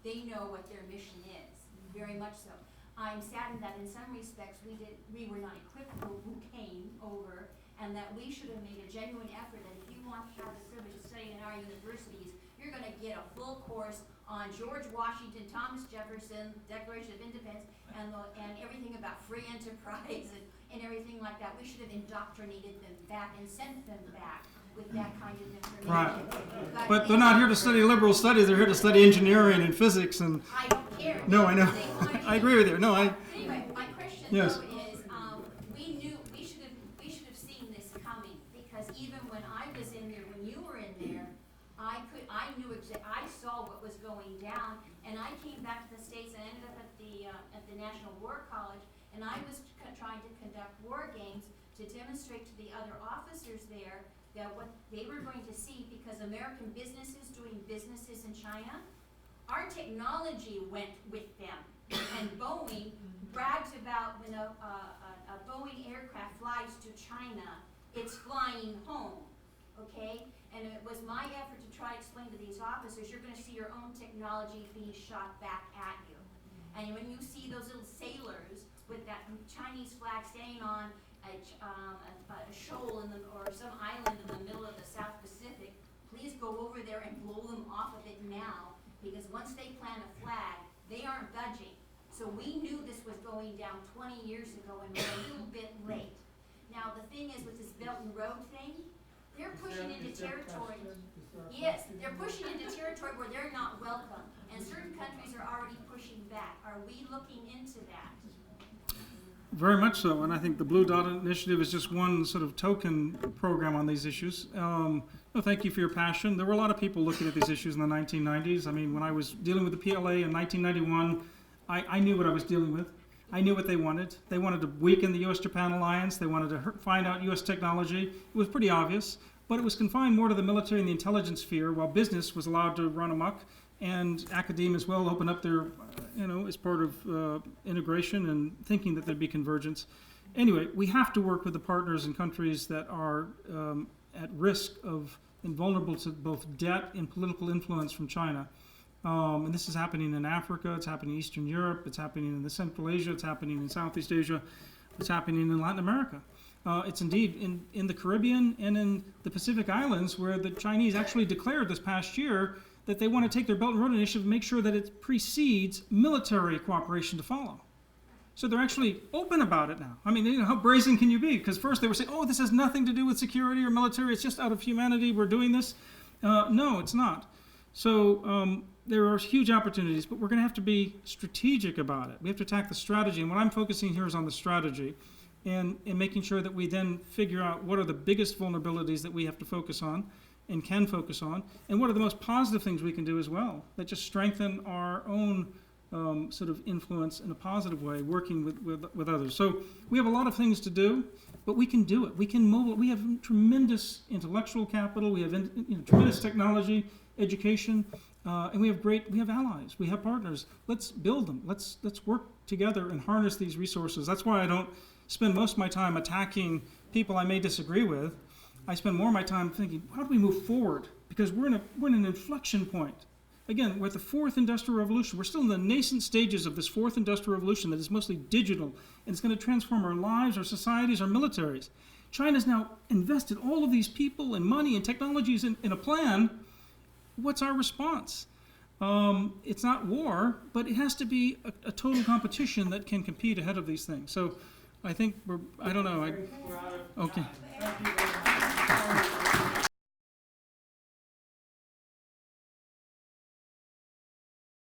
they know what their mission is, very much so. I'm saddened that in some respects we were not equipped who came over, and that we should have made a genuine effort that if you want to have the privilege of studying in our universities, you're going to get a full course on George Washington, Thomas Jefferson, Declaration of Independence, and everything about free enterprise and everything like that. We should have indoctrinated them back and sent them back with that kind of information. Right. But they're not here to study liberal studies. They're here to study engineering and physics. And I don't care. no, I know. They wanna I agree with you. No, Anyway, my question Yes. though is, we should have seen this coming, because even when I was in there, when you were in there, I saw what was going down, and I came back to the States and ended up at the National War College, and I was trying to conduct war games to demonstrate to the other officers there that what they were going to see, because American businesses doing businesses in China, our technology went with them. And Boeing brags about when a Boeing aircraft flies to China, it's flying home, okay? And it was my effort to try to explain to these officers, you're gonna see your own technology being shot back at you. And when you see those little sailors with that Chinese flag standing on a shoal or some island in the middle of the South Pacific, please go over there and blow them off of it now, because once they plant a flag, they aren't budging. So we knew this was going down 20 years ago, and we're a little bit late. Now, the thing is, with this Belt and Road thing, they're pushing into territory. Yes, they're pushing into territory where they're not welcome, and certain countries are already pushing back. Are we looking into that? Very much so, and I think the Blue Dot Initiative is just one sort of token program on these issues. No, thank you for your passion. There were a lot of people looking at these issues in the 1990s. I mean, when I was dealing with the PLA in 1991, I knew what I was dealing with. I knew what they wanted. They wanted to weaken the U.S.-Japan alliance. They wanted to find out U.S. technology. It was pretty obvious, but it was confined more to the military and the intelligence sphere, while business was allowed to run amok, and academia as well opened up their, as part of integration and thinking that there'd be convergence. Anyway, we have to work with the partners and countries that are at risk of and vulnerable to both debt and political influence from China. And this is happening in Africa, it's happening in Eastern Europe, it's happening in the Central Asia, it's happening in Southeast Asia, it's happening in Latin America. It's indeed in the Caribbean and in the Pacific Islands, where the Chinese actually declared this past year that they want to take their Belt and Road Initiative and make sure that it precedes military cooperation to follow. So they're actually open about it now. I mean, how brazen can you be? Because first they were saying, oh, this has nothing to do with security or military, it's just out of humanity we're doing this. No, it's not. So there are huge opportunities, but we're going to have to be strategic about it. We have to attack the strategy, and what I'm focusing here is on the strategy and making sure that we then figure out what are the biggest vulnerabilities that we have to focus on and can focus on, and what are the most positive things we can do as well that just strengthen our own sort of influence in a positive way, working with others. So we have a lot of things to do, but we can do it. We can mobile. We have tremendous intellectual capital. We have tremendous technology, education, and we have allies. We have partners. Let's build them. Let's work together and harness these resources. That's why I don't spend most of my time attacking people I may disagree with. I spend more of my time thinking, how do we move forward? Because we're in an inflection point. Again, we're at the fourth industrial revolution. We're still in the nascent stages of this fourth industrial revolution that is mostly digital, and it's going to transform our lives, our societies, our militaries. China's now invested all of these people and money and technologies in a plan. What's our response? It's not war, but it has to be a total competition that can compete ahead of these things. So I think we're out of Okay. time. Thank you very much.